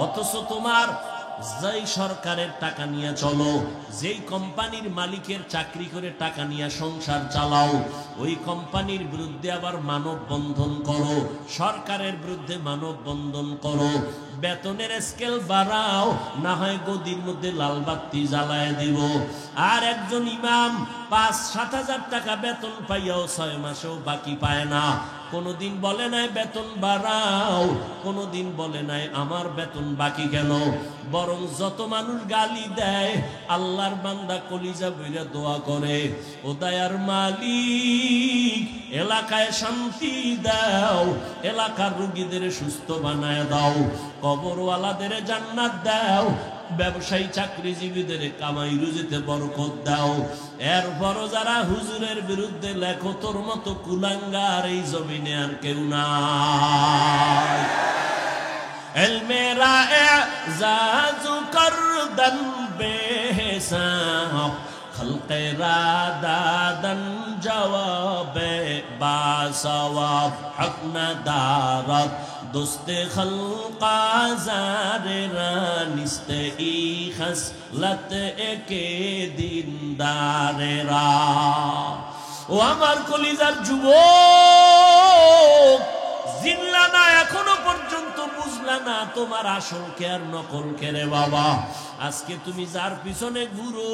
অথচ তোমার যেই সরকারের টাকা নিয়ে চলো, যেই কোম্পানির মালিকের চাকরি করে টাকা নিয়ে সংসার চালাও, ওই কোম্পানির বিরুদ্ধে আবার মানববন্ধন করো, সরকারের বিরুদ্ধে মানববন্ধন করো, বেতনের স্কেল বাড়াও, না হয় গদির মধ্যে লাল বাতি জ্বালায় দিব। আর একজন ইমাম 5-7 হাজার টাকা বেতন পাইয়াও 6 মাসেও বাকি পায় না। কোনদিন বলে নাই বেতন বাড়াও, কোনদিন বলে নাই আমার বেতন বাকি কেন। বরং যত মানুষ গালি দেয়, আল্লাহর বান্দা কলিজা বইরা দোয়া করে, ও দয়ার মালিক, এলাকায় শান্তি দাও, এলাকার রোগীদের সুস্থ বানায় দাও, কবরওয়ালাদের জান্নাত দাও, ব্যবসায়ী চাকরিজীবীদের কামাই রুজিতে বরকত দাও। এরপরও যারা হুজুরের বিরুদ্ধে লেখো, তোর মতো কুলাঙ্গার এই জমিনে আর কেউ নাই। এলমেরা এজাজু করদন বেহিসাব, খলকেরা দাদান জবাবে বাসওয়াব হক না দারত দোস্তে খলকা জারেরা নিস্তে ই খসলত একে দিনদারেরা। ও আমার কলিজার যুবক, জিনলা না এখনো পর্যন্ত বুঝলা না তোমার আসল কে আর নকল কে রে বাবা। আজকে তুমি যার পিছনে ঘুরো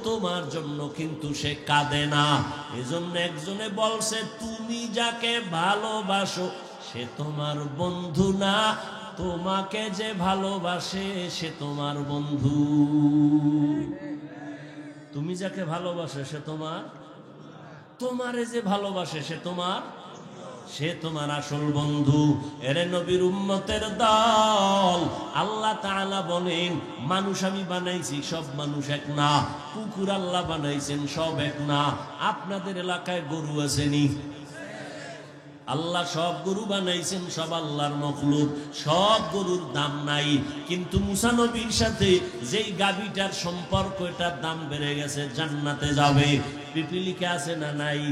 তোমার জন্য কিন্তু সে কাঁদে না। এজন্য একজনে বলছে তুমি যাকে ভালোবাসো সে তোমার বন্ধু না, তোমাকে যে ভালোবাসে সে তোমার বন্ধু। তুমি যাকে ভালোবাসে সে তোমার, তোমারে যে ভালোবাসে সে তোমার আসল বন্ধু। এরে নবীর উম্মতের দল, আল্লাহ তাআলা বলেন মানুষ আমি বানাইছি সব মানুষ এক না, কুকুর আল্লাহ বানাইছেন সব এক না। আপনাদের এলাকায় গরু আসেনি? আল্লাহ সব গরু বানাইছেন, সব আল্লাহর মখলুক, সব গরুর দাম নাই। কিন্তু মুসা নবীর সাথে যেই গাভীটার সম্পর্ক, এটার দাম বেড়ে গেছে, জান্নাতে যাবে। পিপিলিকা আছে না নাই?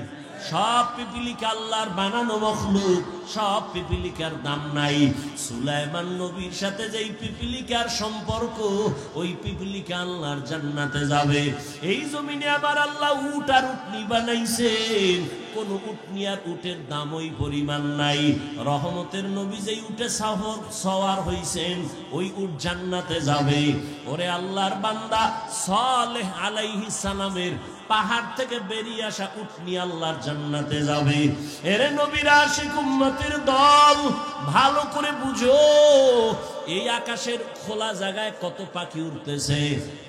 সব পিপিলিকা আল্লাহর বানানো মখলুক, সব পিপিলিকার দাম নাই। সুলাইমান নবীর সাথে যেই পিপিলিকার সম্পর্ক, ওই পিপিলিকা আল্লাহর জান্নাতে যাবে। এই জমিনে আবার আল্লাহ উট আর উটনি বানাইছেন, কোন উটনি আর উটের দাম ওই পরিমাণ নাই। রহমতের নবী যেই উটে সওয়ার হইছেন, ওই উট জান্নাতে যাবে। ওরে আল্লাহর বান্দা, সালেহ আলাইহিস সালামের পাহাড় থেকে বেরিয়ে আসা উটনি আল্লাহর জান্নাতে যাবে। এরে নবীর আশিক উম্মতের দল, ভালো করে বুঝো, এই আকাশের খোলা জায়গায় কত পাখি উড়তেছে,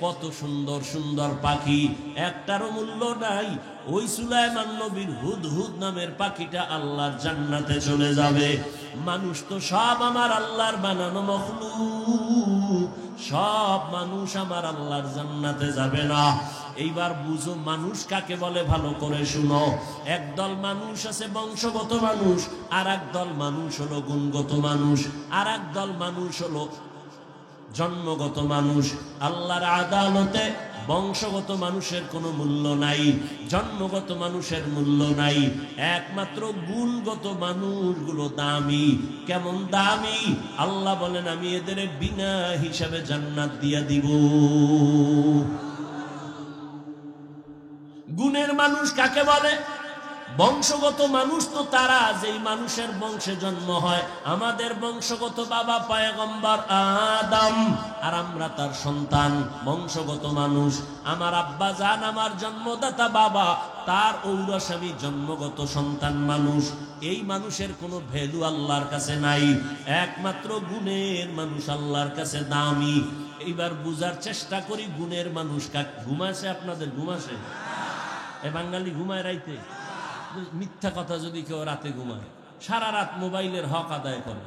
কত সুন্দর সুন্দর পাখি, একটারও মূল্য নাই। ওই সুলাইমান নবীর হুদহুদ নামের পাখিটা আল্লাহর জান্নাতে চলে যাবে। মানুষ তো সব আমার আল্লাহর বানানো মখলুক, সব মানুষ আমার আল্লাহর জান্নাতে যাবে না। এইবার বুঝো মানুষ কাকে বলে, ভালো করে শুনো। একদল মানুষ আছে বংশগত মানুষ, আর একদল মানুষ হলো গুণগত মানুষ, আর একদল মানুষ হলো জন্মগত মানুষ। আল্লাহর আদালতে বংশগত মানুষের কোনো মূল্য নাই, জন্মগত মানুষের মূল্য নাই, একমাত্র গুণগত মানুষগুলো দামি। কেমন দামি? আল্লাহ বলেন আমি এদের বিনা হিসাবে জান্নাত দিয়া দিব। গুণের মানুষ কাকে বলে? বংশগত মানুষ তো তারা যেই মানুষের বংশে জন্ম হয়। আমাদের বংশগত বাবা পয়গম্বর আদম, আর আমরা তার সন্তান, বংশগত মানুষ। আমার আব্বা জান, আমার জন্মদাতা বাবা, তার ঔরস আমি জন্মগত সন্তান মানুষ। এই মানুষের কোনো ভ্যালু আল্লাহর কাছে নাই, একমাত্র গুণের মানুষ আল্লাহর কাছে দামি। এইবার বুঝার চেষ্টা করি, গুণের মানুষ কাকে? ঘুমাছে আপনাদের? ঘুমাছে? এ বাঙালি ঘুমায় রাইতে? মিথ্যা কথা। যদি কেউ রাতে ঘুমায়, সারা রাত মোবাইলের হক আদায় করে,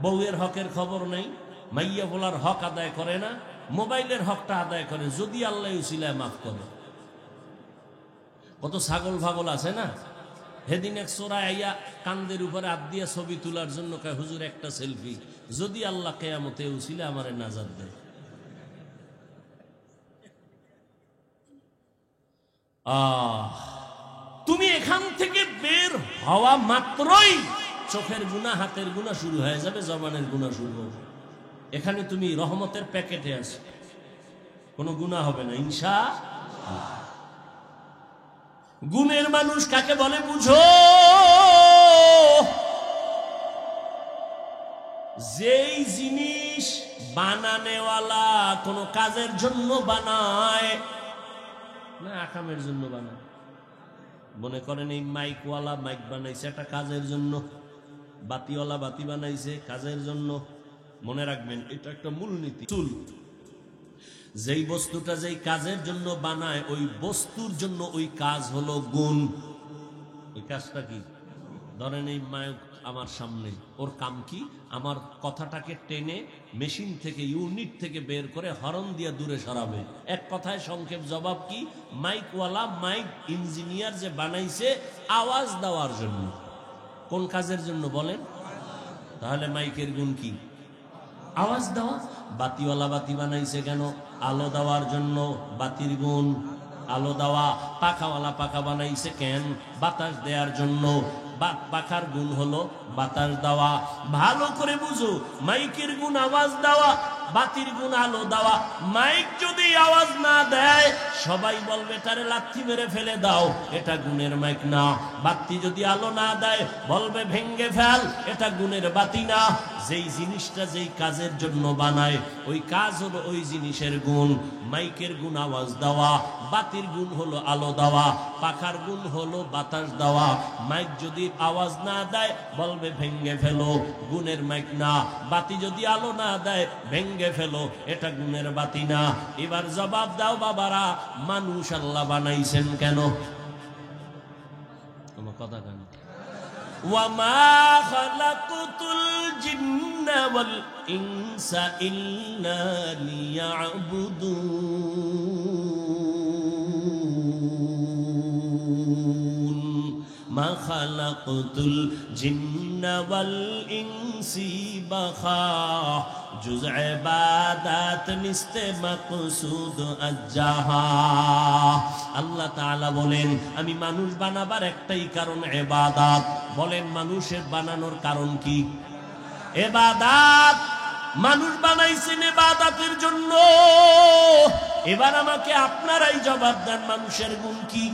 বউয়ের হকের খবর নেই, মাইয়া বলার হক আদায় করে না, মোবাইলের হকটা আদায় করে, যদি আল্লাহ উসিলায় মাফ করে। কত ছাগল ভাগল আছে না? সেদিন এক চোরা আইয়া কান্দের উপরে হাত দিয়া ছবি তোলার জন্য কয় হুজুর একটা সেলফি, যদি আল্লাহ কিয়ামতে উসিলা আমারে নাজাত দেয়। তুমি এখান থেকে বের হওয়া মাত্রই চোখের গুনাহ, হাতের গুনাহ শুরু হয়ে যাবে, জবানের গুনাহ শুরু হবে। এখানে তুমি রহমতের প্যাকেটে আছো, কোনো গুনাহ হবে না ইনশাআল্লাহ। গুণের মানুষ কাকে বলে বুঝো? যেই জিনিস বানানেওয়ালা কোনো কাজের জন্য বানায় না, আকামের জন্য বানায়। মনে করেন এই মাইকওয়ালা মাইক বানাইছে একটা কাজের জন্য, বাতিওয়ালা বাতি বানাইছে কাজের জন্য। মনে রাখবেন এটা একটা মূলনীতি। চুল, যেই বস্তুটা যেই কাজের জন্য বানায়, ওই বস্তুর জন্য ওই কাজ হলো গুণ। ওই কাজটা কি? ধরেন এই মাইক আমার সামনে, ওর কাম কি? আমার কথাটাকে টেনে মেশিন থেকে, ইউনিট থেকে বের করে হরন দিয়ে দূরে সরাবে। এক কথায় সংক্ষেপ জবাব কি? মাইকওয়ালা মাইক ইঞ্জিনিয়ার যে বানাইছে আওয়াজ দেওয়ার জন্য। কোন কাজের জন্য বলেন? তাহলে মাইকের গুণ কি? আওয়াজ দেওয়া। বাতিওয়ালা বাতি বানাইছে কেন? আলো দেওয়ার জন্য। বাতির গুণ আলো দেওয়া। পাখাওয়ালা পাখা বানাইছে কেন? বাতাস দেওয়ার জন্য। পাখার গুণ হলো বাতাস দেওয়া। ভালো করে বুঝো, মাইকের গুণ আওয়াজ দেওয়া, বাতির গুণ আলো দেওয়া। মাইক যদি আওয়াজ না দেয় সবাই বলবে তারে লাথি মেরে ফেলে দাও, এটা গুণের মাইক না। বাতি যদি আলো না দেয় বলবে ভেঙ্গে ফেল, এটা গুণের বাতি না। যেই জিনিসটা যেই কাজের জন্য বানায় ওই কাজ হলো ওই জিনিসের গুণ। মাইকের গুণ আওয়াজ দেওয়া, বাতির গুণ হলো আলো দেওয়া, পাখার গুণ হলো বাতাস দেওয়া। মাইক যদি আওয়াজ না দেয় বলবে ভেঙ্গে ফেলো, গুণের মাইক না। বাতি যদি আলো না দেয় ভেঙ্গে ফেলো, এটা গুণের বাতি না। এবার জবাব দাও বাবারা, মানুষ আল্লাহ বানাইছেন কেন? তোমার কথা কেন? ওয়ামা খালাকুতুল জিন্না ওয়াল ইনসা ইল্লা লিয়াবুদুন। মা খালাকুতুল জিন্না ওয়াল ইনসি বাখা জুজ ইবাদাত নিস্তে মাকসুদ আজ্জাহা। আল্লাহ তাআলা বলেন আমি মানুষ বানাবার একটাই কারণ ইবাদত। বলেন মানুষের বানানোর কারণ কি? ইবাদত। মানুষ বানাইছেন ইবাদতের জন্য। এবার আমাকে আপনারাই জবাব দেন, মানুষের গুণ কি?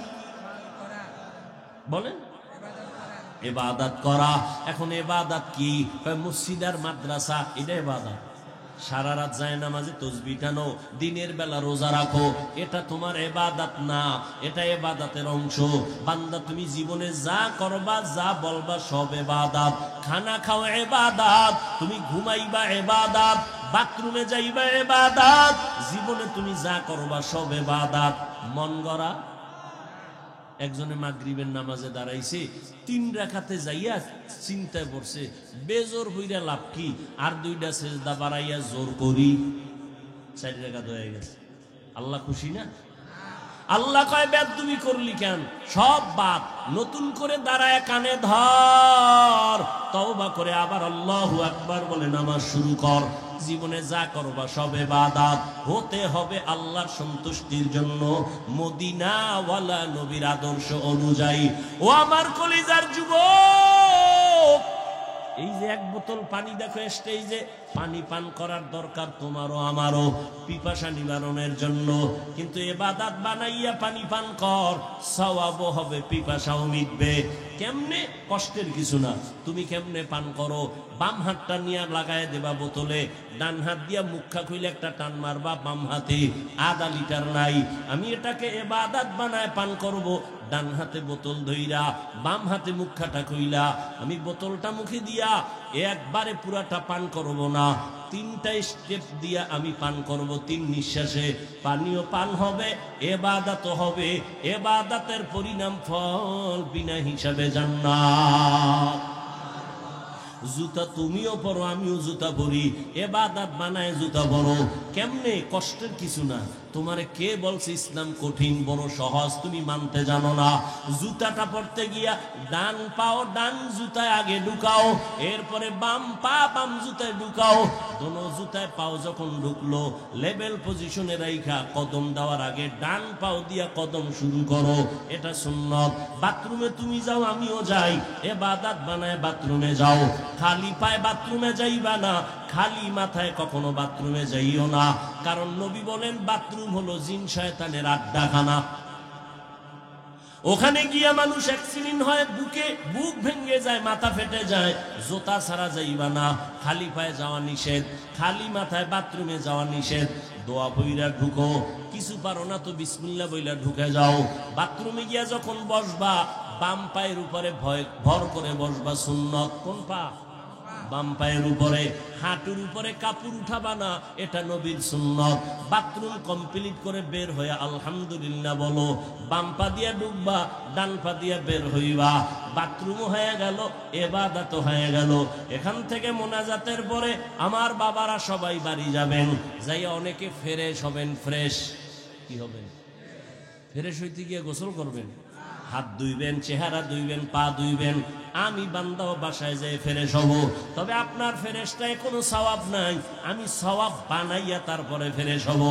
বলেন ইবাদত করা। এখন ইবাদত কি? মসজিদ আর মাদ্রাসা এটা ইবাদত। সারা রাত যায় নামাজে তাসবিহ টানো, দিনের বেলা রোজা রাখো, এটা তোমার ইবাদত না, এটা ইবাদতের অংশ। বান্দা তুমি জীবনে যা করবা যা বলবা সব ইবাদত। খানা খাওয়া ইবাদত, তুমি ঘুমাইবা ইবাদত, বাথরুমে যাইবা ইবাদত, জীবনে তুমি যা করবা সব ইবাদত। মন গড়া একজনে মাগরিবের নামাজে দাঁড়াইছে, 3 রাকাতে যাইয়া চিন্তায় পড়ছে বেজোর হইরা লাভ কি, আর 2টা সেজদা বাড়াইয়া জোর করি 4 রাকাত হয়ে গেছে। আল্লাহ খুশি না? আল্লাহ কয় বেদবি করলি কেন? সব বাদ, নতুন করে দাঁড়ায় কানে ধর, তওবা করে আবার আল্লাহু আকবার বলে নামাজ শুরু কর। জীবনে যা করবা সব ইবাদত, হতে হবে আল্লাহর সন্তুষ্টির জন্য, মদিনাওয়ালা নবীর আদর্শ অনুযায়ী। ও আমার কলিজার যুবক, এই যে 1 বোতল পানি দেখো স্টেজে, পানি পান করার দরকার তোমারও আমারও পিপাসা নিবারণের জন্য, কিন্তু ইবাদত বানাইয়া পানি পান কর, সওয়াবও হবে, পিপাসাও মিটবে। কেমনে? কষ্টের কিছু না। তুমি কেমনে পান করো? বাম হাতটা নিয়ে লাগায় দেবা বোতলে, ডান হাত দিয়া মুখা খুইলে একটা টান মারবা বাম হাতে, আধা লিটার নাই। আমি এটাকে ইবাদত বানায় পান করব। ডান হাতে বোতল ধইরা বাম হাতে মুখাটা খুইলা আমি বোতলটা মুখে দিয়া একবারে পুরাটা পান করব না, 3টা স্টেপ দিয়া আমি পান করব। 3 নিঃশ্বাসে পানিও পান হবে, ইবাদত হবে। ইবাদতের পরিণাম ফল বিনা হিসাবে জান্নাত। জুতা তুমিও পরো, আমিও জুতা পরি, ইবাদত বানায় জুতা পরো। কেমনে? কষ্টের কিছু না। তোমারে কে বলছে ইসলাম কঠিন? বড় সহজ, তুমি মানতে জানো না। জুতাটা পরতে গিয়া ডান পাও ডান জুতায় আগে ঢুকাও, এরপরে বাম পা বাম জুতায় ঢুকাও। দোনো জুতায় পাও যখন ঢুকলো, লেভেল পজিশনে রাইখা কদম দেওয়ার আগে ডান পাও দিয়া কদম শুরু করো, এটা সুন্নত। বাথরুমে তুমি যাও, আমিও যাই, ইবাদত বানায় বাথরুমে যাও। খালি পায়ে বাথরুমে যাইবা না, খালি মাথায় কখনো বাথরুমে যাইও না। কারণ নবী বলেন বাথরুম হলো জিন শয়তানের আড্ডাখানা। ওখানে গিয়া মানুষ অ্যাক্সিডেন্ট হয়, বুক ভেঙে যায়, মাথা ফেটে যায়। জুতা ছাড়া যাইবা না, খালি পায়ে যাওয়া নিষেধ, খালি মাথায় বাথরুমে যাওয়া নিষেধ। দোয়া বইরা ঢুকো, কিছু পারো না তো বিসমিল্লাহ বইলা ঢুকে যাও। বাথরুমে গিয়া যখন বসবা বাম পায়ের উপরে ভর করে বসবা, সুন্নত। কোন পা? বাম পায়ের উপরে। হাঁটুর উপরে কাপড় উঠাবা না, এটা নবীর সুন্নত। বাথরুম কমপ্লিট করে বের হয়ে আলহামদুলিল্লাহ বলো। বাম পা দিয়া ঢুকবা, ডান পা দিয়া বের হইবা। বাথরুমও হয়ে গেল, ইবাদত হয়ে গেল। এখান থেকে মোনাজাতের পরে আমার বাবারা সবাই বাড়ি যাবেন, যাইয়া অনেকে ফ্রেশ হবেন। ফ্রেশ কি হবেন? ফ্রেশ হইতে গিয়ে গোসল করবেন, হাত ধুইবেন, চেহারা ধুইবেন, পা ধুইবেন, আমি বান্দাও বাসায় যেয়ে ফ্রেশ হব। তবে আপনার ফ্রেশটায় কোনো সওয়াব নাই, আমি সওয়াব বানাইয়া তারপরে ফ্রেশ হব।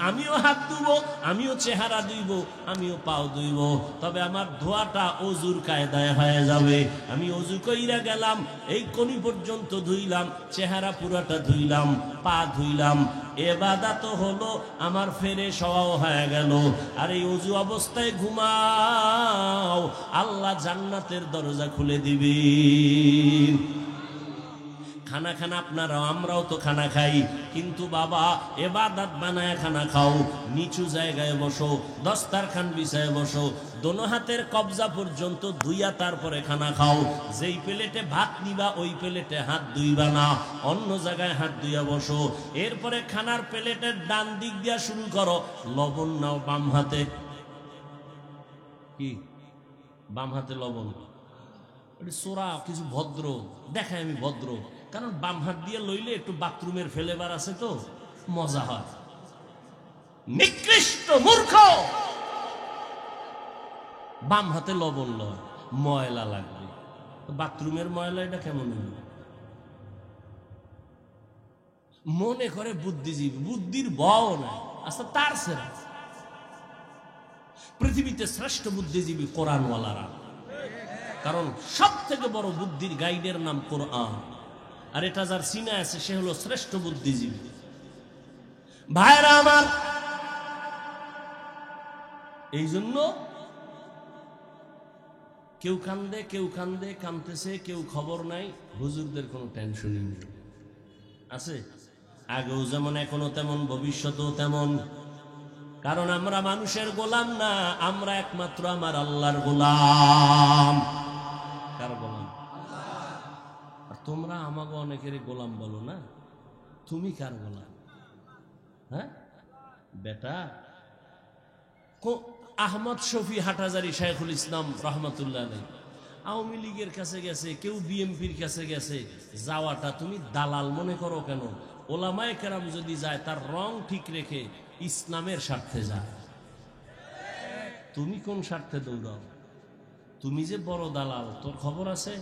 আমিও হাত ধুব, আমিও চেহারা ধুইব, আমিও পাও ধুইব। তবে আমার ধোয়াটা অজুর কায়দায় হয়ে যাবে। আমি অজু কইরা গেলাম, এই কনি পর্যন্ত ধুইলাম, চেহারা পুরাটা ধুইলাম, পা ধুইলাম, ইবাদত হলো, আমার ফ্রেশ হওয়াও হয়ে গেল। আর এই অজু অবস্থায় ঘুমাও, আল্লাহ জান্নাতের দরজা খুলে দিবে। খানা খানা আপনারাও, আমরাও তো খানা খাই, কিন্তু বাবা ইবাদত বানায় খানা খাও। নিচু জায়গায় বসো, দস্তারখান বিছায় বসো, দোনো হাতের কবজা পর্যন্ত ধুইয়া তারপরে খানা খাও। যেই প্লেটে ভাত নিবা ওই প্লেটে হাত ধুইবা না, অন্য জায়গায় হাত ধুইয়া বসো। এরপরে খানার প্লেটের ডান দিক দিয়া শুরু করো, লবণ নাও বাম হাতে। কি বাম হাতে লবণ? সোরা কিছু ভদ্র দেখায়, আমি ভদ্র, কারণ বাম হাত দিয়ে লইলে একটু বাথরুমের ফেলেবার আছে তো মজা হয়। নিকৃষ্ট মূর্খ, বাম হাতে লবণ লয়, ময়লা লাগবে। বাথরুমের ময়লা এটা কেমন হলো? মনে করে বুদ্ধিজীবী, বুদ্ধির বও নাই। আচ্ছা, তার সেরা পৃথিবীতে শ্রেষ্ঠ বুদ্ধিজীবী কোরআনওয়ালারা, কারণ সব থেকে বড় বুদ্ধির গাইডের নাম কোরআন। আর এটা যার সিনা আছে সে হলো শ্রেষ্ঠ বুদ্ধিজীবী। ভাইরা আমার, এই জন্য কেউ কান্দে, কেউ কান্দে, কান্দতেছে, কেউ খবর নাই। হুজুরদের কোনো টেনশনই নেই, আছে আগেও যেমন এখনো তেমন, ভবিষ্যতেও তেমন। কারণ আমরা মানুষের গোলাম না, আমরা একমাত্র আমার আল্লাহর গোলাম। কার গোলাম? আর তোমরা আমাকে অনেকের গোলাম বলো না, তুমি কার গোলাম? হ্যাঁ বেটা, আহমদ শফি হাটাজারি শাইখুল ইসলাম রহমতুল্লাহ আলাইহি আওয়ামী লীগের কাছে গেছে, কেউ বিএমপির কাছে গেছে। যাওয়াটা তুমি দালাল মনে করো কেন? ওলামায়ে কেরাম যদি যায় তার রং ঠিক রেখে ইসলামের স্বার্থে যায়। তুমি কোন স্বার্থে দৌড়াও? তুমি যে বড় দালাল, তোর খবর আছে?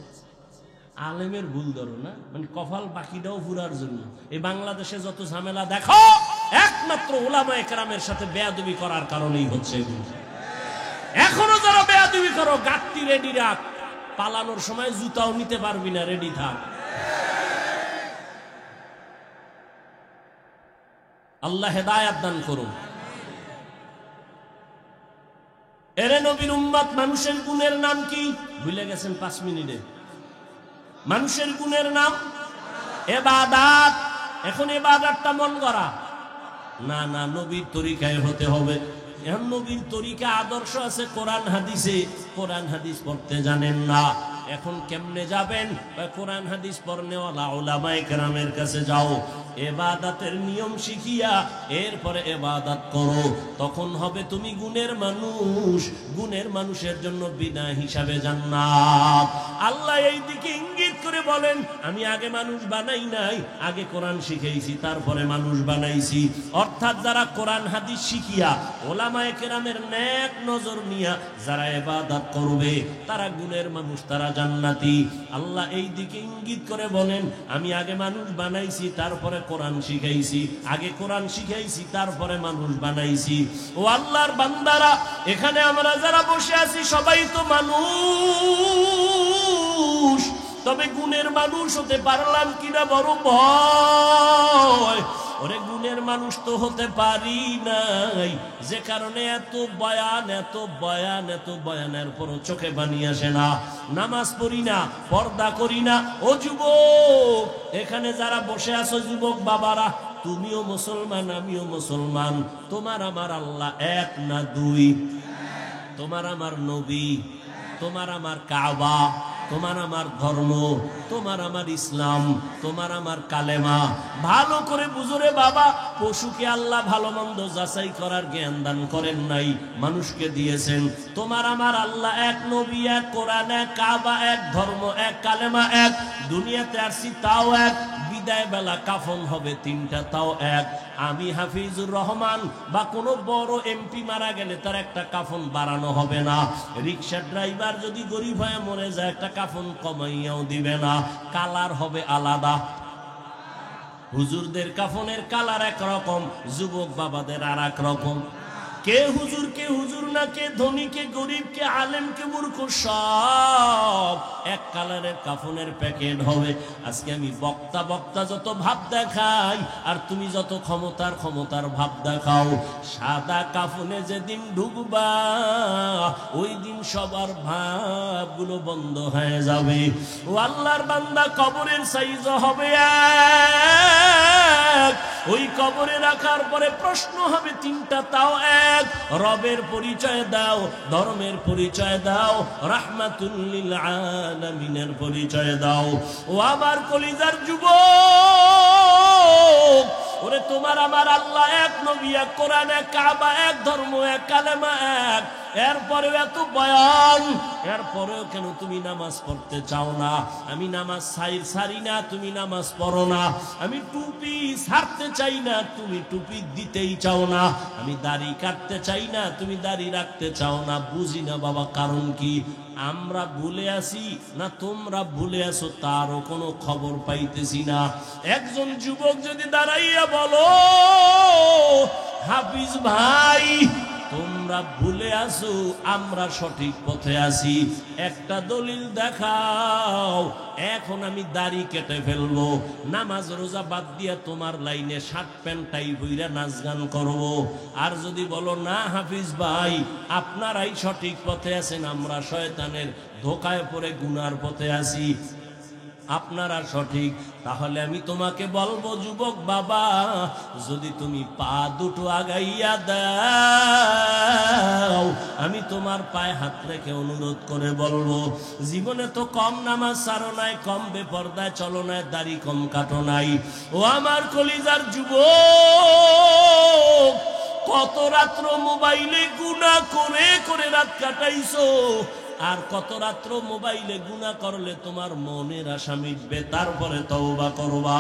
আলেমের ভুল ধরো না, মানে কপাল বাকিটাও পুরার জন্য। এই বাংলাদেশে যত ঝামেলা দেখো, একমাত্র ওলামায়ে কেরামের সাথে বেয়াদবি করার কারণেই হচ্ছে। এখনো যারা বেয়াদবি করো, গাত্তি রেডি রাখ, পালানোর সময় জুতাও নিতে পারবি না, রেডি থাক। আল্লাহ হেদায়াত দান করুন। এরে নবীর উম্মত, মানুষের গুণের নাম কি ভুলে গেছেন? 5 মিনিটে মানুষের গুণের নাম ইবাদত। এখন ইবাদতটা মন গড়া না, না, নবীর তরিকায় হতে হবে। এখন নবীর তরিকা আদর্শ আছে কোরআন হাদিসে, কোরআন হাদিস পড়তে জানেন না, এখন কেমনে যাবেন? কোরআন হাদিস পড়নেওয়ালা উলামায়ে কেরামের কাছে যাও, ইবাদতের নিয়ম শিখিয়া এরপরে ইবাদত করো, তখন হবে তুমি গুণের মানুষ। গুণের মানুষের জন্য বিনা হিসাবে জান্নাত। আল্লাহ এই দিকে ইঙ্গিত করে বলেন, আমি আগে মানুষ বানাই নাই, আগে কোরআন শিখাইছি, তারপরে মানুষ বানাইছি। অর্থাৎ যারা কোরআন হাদিস শিখিয়া উলামায়ে কেরামের নেক নজর নিয়া যারা ইবাদত করবে, তারা গুণের মানুষ, তারা জান্নাতি। আল্লাহ এই দিকে ইঙ্গিত করে বলেন, আমি আগে মানুষ বানাইছি, তারপরে কোরআন শিখাইছি, আগে কোরআন শিখাইছি, তারপরে মানুষ বানাইছি। ও আল্লাহর বান্দারা, এখানে আমরা যারা বসে আছি সবাই তো মানুষ, তবে গুণের মানুষ হতে পারলাম কিনা বড় ভয়। ওরে গুণের মানুষ তো হতে পারি নাই, যে কারণে এত বয়ান, এত বয়ান, এত বয়ানের পরও চোখে পানি আসে না, নামাজ পড়ি না, পর্দা করি না। ও যুবক, এখানে যারা বসে আছো যুবক বাবারা, তুমিও মুসলমান, আমিও মুসলমান। তোমার আমার আল্লাহ এক না দুই, তোমার আমার নবী, তোমার আমার কাবা, তোমার আমার ধর্ম, তোমার আমার ইসলাম, তোমার আমার কালেমা। ভালো করে বুঝরে বাবা, পশুকে আল্লাহ ভালো মন্দ যাচাই করার জ্ঞান দান করেন নাই, মানুষকে দিয়েছেন। তোমার আমার আল্লাহ এক, নবী এক, কোরআন এক, কাবা এক, ধর্ম এক, কালেমা এক, দুনিয়াতে আসছি তাও এক। বিদায় বেলা কাফন হবে তিনটা, তাও এক। আমি হাফিজুর রহমান বা কোনো বড় এমপি মারা গেলে তার একটা কাফন বাড়ানো হবে না। রিক্সার ড্রাইভার যদি গরিব হয়ে মরে যায় একটা কাফন কমাইয়াও দিবে না, কালার হবে আলাদা। হুজুরদের কাফনের কালার একরকম, যুবক বাবাদের আর এক রকম। কে হুজুর না, কে ধনী, কে গরিব, কে আলেম, কে মূর্খ, সব এক কালারের কাফনের প্যাকেট হবে। আজকে আমি বক্তা যত ভাব দেখাই আর তুমি যত ক্ষমতার ভাব দেখাও, সাদা কাফনে যেদিন ঢুকবা ওই দিন সবার ভাবগুলো বন্ধ হয়ে যাবে। ও আল্লাহর বান্দা, কবরের সাইজ হবে এক, ওই কবরে রাখার পরে প্রশ্ন হবে তিনটা, তাও এক। রবের পরিচয় দাও, ধর্মের পরিচয় দাও, রাহমাতুল লিল আলামিনের পরিচয় দাও। ও আমার কলিজার যুবক, ওরে তোমার আমার আল্লাহ এক, নবী এক, কোরআন এক, কাবা এক, ধর্ম এক, কালেমা এক, এরপরেও এত বয়ান, এরপরেও কেন তুমি নামাজ পড়তে চাও না? আমি নামাজ সারি না, তুমি নামাজ পড়ো না। আমি টুপি ছাড়তে চাই না, তুমি টুপি দিতেই চাও না। আমি দাড়ি কাটতে চাই না, তুমি দাড়ি রাখতে চাও না। বুঝি না বাবা, কারণ কি? আমরা ভুলে আসি না তোমরা ভুলে আসো, তারও কোনো খবর পাইতেছি না। একজন যুবক যদি দাঁড়াইয়া বলো, হাফিজ ভাই তোমরা ভুলে আসো, আমরা সঠিক পথে আছি, একটা দলিল দেখাও। এখন আমি দাড়ি কেটে ফেলবো, নামাজ রোজা বাদ দিয়া তোমার লাইনে শার্ট প্যান্ট টাই বইরা নাচ গান করবো। আর যদি বলো না হাফিজ ভাই আপনারাই সঠিক পথে আছেন, আমরা শয়তানের ধোকায় পড়ে গুনার পথে আছি, আপনারা সঠিক, তাহলে আমি তোমাকে বলবো যুবক বাবা, যদি তুমি পা দুটো আগাইয়া দাও আমি তোমার পায়ে হাত রেখে অনুরোধ করে বলবো, জীবনে তো কম নামাজ ছাড়ো নাই, কম বেপরদায় চলো নাই, দাড়ি কম কাটো নাই। ও আমার কলিজার যুবক, কত রাত্র মোবাইলে গুনাহ করে করে রাত কাটাইছো, আর কত রাত্র মোবাইলে গুনাহ করলে তোমার মনের আশা মিটবে, তারপরে তওবা করবা।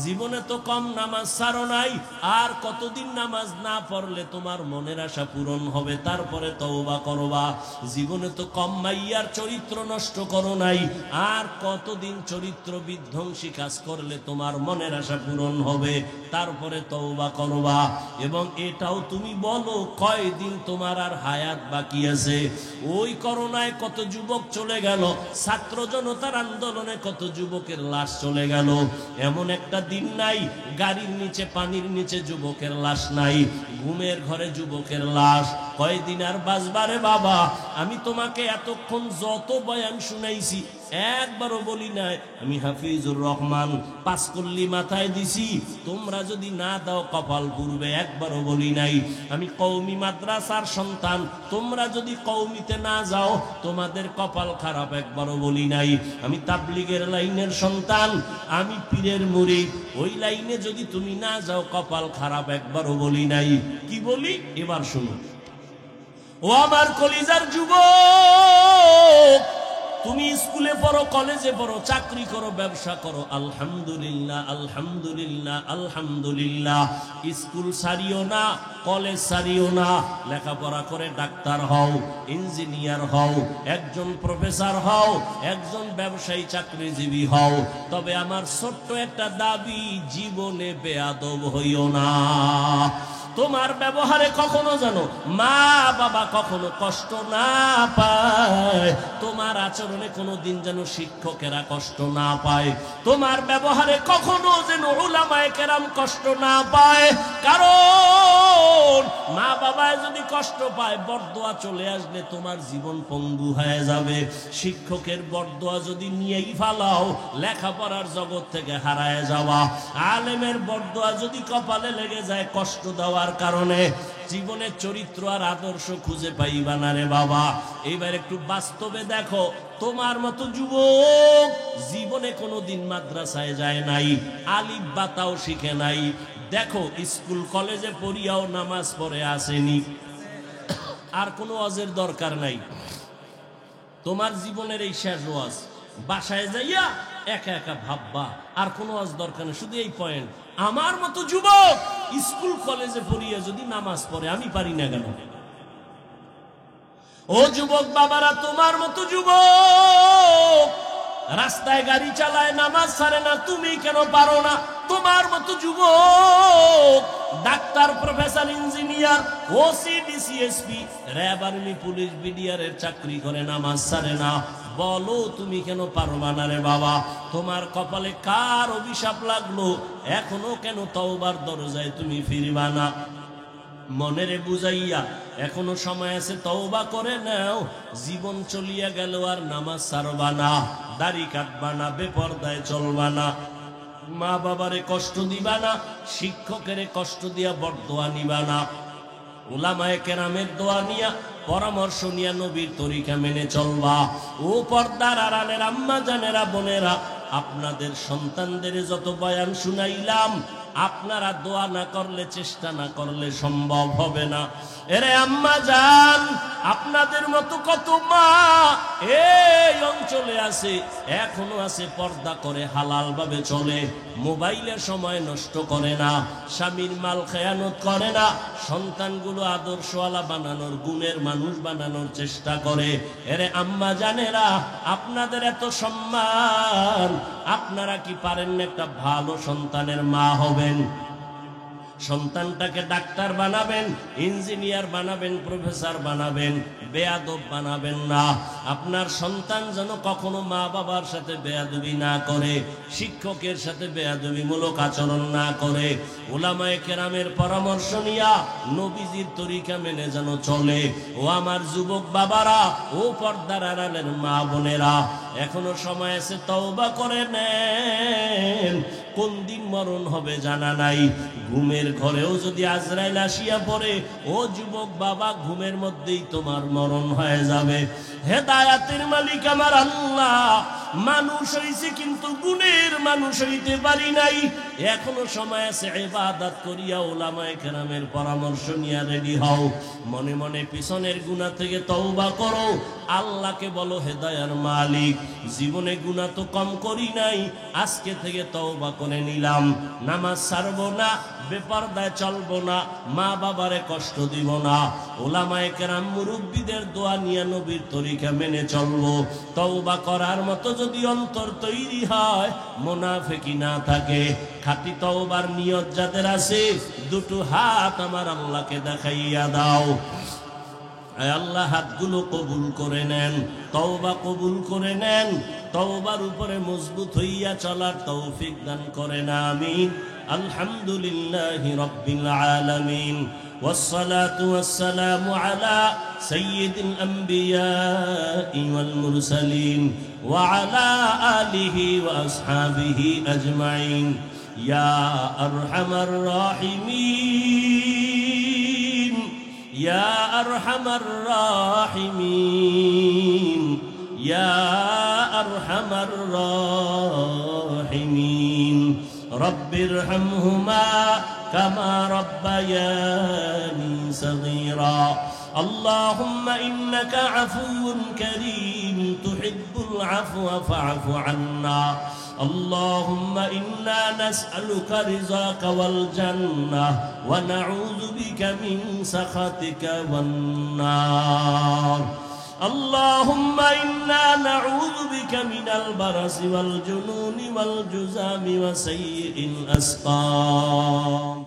জীবনে তো কম নামাজ ছাড়ো নাই, আর কতদিন নামাজ না পড়লে তোমার মনের আশা পূরণ হবে, তারপরে তওবা করবা। জীবনে তো কম মাইয়ার চরিত্র নষ্ট করো নাই, আর কতদিন চরিত্র বিধ্বংসী কাজ করলে তোমার মনের আশা পূরণ হবে, তারপরে তওবা করবা। এবং এটাও তুমি বলো কয়দিন তোমার আর হায়াত বাকি আছে। ওই করোনায় কত যুবক চলে গেল, ছাত্র জনতার আন্দোলনে কত যুবকের লাশ চলে গেল। এমন একটা দিন নাই গাড়ির নিচে পানির নিচে যুবকের লাশ নাই, ঘুমের ঘরে যুবকের লাশ। কয়দিন আর বাঁচবারে বাবা? আমি তোমাকে এতক্ষণ যত বয়ান শুনাইছি একবারও বলি নাই আমি হাফিজুর রহমান, পাঁচকল্লি মাথায় দিছি, তোমরা যদি না দাও কপাল পুড়বে, একবারও বলি নাই। আমি কওমি মাদ্রাসার সন্তান, তোমরা যদি কওমিতে না যাও তোমাদের কপাল খারাপ, একবারও বলি নাই। আমি তাবলীগের লাইনের সন্তান, আমি পীরের মুরিদ, ওই লাইনে যদি তুমি না যাও কপাল খারাপ, একবারও বলি নাই। কি বলি এবার শুনো। ও আমার কলিজার যুবক, তুমি স্কুলে পড়ো, কলেজে পড়ো, চাকরি করো, ব্যবসা করো, আলহামদুলিল্লাহ আলহামদুলিল্লাহ আলহামদুলিল্লাহ। স্কুল ছাড়িও না, কলেজ ছাড়িও না, লেখাপড়া করে ডাক্তার হও, ইঞ্জিনিয়ার হও, একজন প্রফেসর হও, একজন ব্যবসায়ী চাকরিজীবী হও। তবে আমার ছোট্ট একটা দাবি, জীবনে বেয়াদব হইও না। তোমার ব্যবহারে কখনো জানো মা বাবা কখনো কষ্ট না পায়, তোমার আচরণে কোনো দিন যেন শিক্ষকেরা কষ্ট না পায়, তোমার ব্যবহারে কখনো যেন উলামায়ে কেরাম কষ্ট না পায়। কারণ মা বাবায় যদি কষ্ট পায়, বরদোয়া চলে আসলে তোমার জীবন পঙ্গু হয়ে যাবে। শিক্ষকের বরদোয়া যদি নিয়েই ফালাও, লেখাপড়ার জগৎ থেকে হারায় যাওয়া। আলেমের বরদোয়া যদি কপালে লেগে যায়, কষ্ট দেওয়ার কারণে জীবনের চরিত্র আর আদর্শ খুঁজে পাইবা না রে বাবা। এইবার একটু বাস্তবে দেখো, তোমার মতো যুবক জীবনে কোনোদিন মাদ্রাসায় যায় নাই, আলিফ বাতাও শিখে নাই। দেখো স্কুল কলেজে পড়িয়াও নামাজ পড়ে আসেনি, আর কোনো ওয়াজের দরকার নাই। তোমার জীবনের এই শেষ ওয়াজ, বাসায় যাইয়া একা একা ভাববা, আর কোনো ওয়াজ দরকার নেই। শুধু এই পয়েন্ট, আমার মতো যুবক স্কুল কলেজে পড়িয়া যদি নামাজ পড়ে, আমি পারি না কেন? ও যুবক বাবারা, তোমার মতো যুবক রাস্তায় গাড়ি চালায়, নামাজ ছাড়ে না, তুমি কেন পারো না? তোমার মতো যুবক doctor, professor, engineer, OC, DC, SP, RAB, army, police, BDR এর চাকরি করে, নামাজ ছাড়ে না, বলো তুমি কেন পারবা না রে বাবা? তোমার কপালে কার অভিশাপ লাগলো? এখনো কেন তওবার দরজায় তুমি ফিরবা না? মনেরে বুঝাইয়া এখনো সময় আছে, তওবা করে নাও। জীবন চলিয়া গেল আর নামাজ ছাড়বা না, দাড়ি কাটবা না, বেপরদায় চলবা না, মা বাবারে কষ্ট দিবা না, শিক্ষকেরে কষ্ট দিয়া বরদোয়া নিবা না, উলামায়ে কেরামের দোয়া নিয়া, পরামর্শ নিয়া নবীর তরিকা মেনে চলবা। ও পর্দার আড়ালের আম্মা জানেরা, বোনেরা, আপনাদের সন্তানদের যত বয়ান শুনাইলাম, আপনারা দোয়া না করলে, চেষ্টা না করলে সম্ভব হবে না। এরে আম্মা জান, আপনাদের মতো কত মা এই অঞ্চলে আছে, এখনো আছে, পর্দা করে হালাল ভাবে চলে, মোবাইলের সময় নষ্ট করে না, স্বামীর মাল খেয়ানত করে না, সন্তানগুলো আদর্শওয়ালা বানানোর, গুণের মানুষ বানানোর চেষ্টা করে। এরে আম্মা জানেরা, আপনাদের এত সম্মান, আপনারা কি পারেন না একটা ভালো সন্তানের মা হবেন? সন্তানটাকে ডাক্তার বানাবেন, ইঞ্জিনিয়ার বানাবেন, প্রফেসর বানাবেন, বেয়াদব বানাবেন না। আপনার সন্তান যেন কখনো মা বাবার সাথে বেয়াদবি না করে, শিক্ষকের সাথে বেয়াদবিমূলক আচরণ না করে, উলামায়ে কেরামের পরামর্শ নিয়া নবীজির তরিকা মেনে যেন চলে। ও আমার যুবক বাবারা, ও পর্দার আড়ালের মা বোনেরা, এখনো সময় আছে, তওবা করে নেন। কোন দিন মরণ হবে জানা নাই। ঘুমের ঘরেও যদি আজরাইল আসিয়া পড়ে, ও যুবক বাবা, ঘুমের মধ্যেই তোমার মরণ হয়ে যাবে। হেদায়াতের মালিক আমার আল্লাহ। মানুষ হইছে কিন্তু গুণের মানুষ হইতে পারি নাই। এখনো সময় আছে, ইবাদত করিয়া উলামায়ে কেরামের পরামর্শ নিয়া রেডি হও। মনে মনে পিছনের গুনাহ থেকে তওবা করো, আল্লাহকে বলো, হেদায়ার মালিক, জীবনে গুনাহ তো কম করি নাই, আজকে থেকে তওবা করে নিলাম, নামাজ ছাড়বো না, বেপরদায় চলবো না, মা বাবারে কষ্ট দিব না, উলামায়ে কেরাম মুরব্বিদের দোয়া নিয়ে নবীর তরিকা মেনে চলবো। তওবা করার মতো যদি অন্তর তৈরি হয়, মুনাফিকি না থাকে, খাঁটি তওবার নিয়ত যাদের আছে, দুটো হাত আমার আল্লাহকে দেখাইয়া দাও। আল্লাহ হাতগুলো কবুল করে নেন, তওবা কবুল করে নেন, তওবার উপরে মজবুত হইয়া চলার তৌফিক দান করেন, আমিন। আলহামদুলিল্লাহি রাব্বিল আলামিন, ওয়াসসালাতু ওয়াসসালামু আলা সাইয়্যিদিল আমবিয়াই ওয়াল মুরসালিন ওয়া আলা আলিহি ওয়া আসহাবিহি আজমাইন। ইয়া আরহামার রাহিমিন, ইয়া আরহামার রাহিমিন, ইয়া আরহামার রাহিমিন। রব্বিরহামহুমা কামা রব্বায়ানি সগীরা। আল্লাহুম্মা ইন্নাকা আফুউন কারীম তুহিব্বুল আফওয়া ফা'ফু আন্না। اللهم إنا نسألك رضاك والجنة ونعوذ بك من سخطك والنار. اللهم إنا نعوذ بك من البرص والجنون والجذام وسيء الأسقام.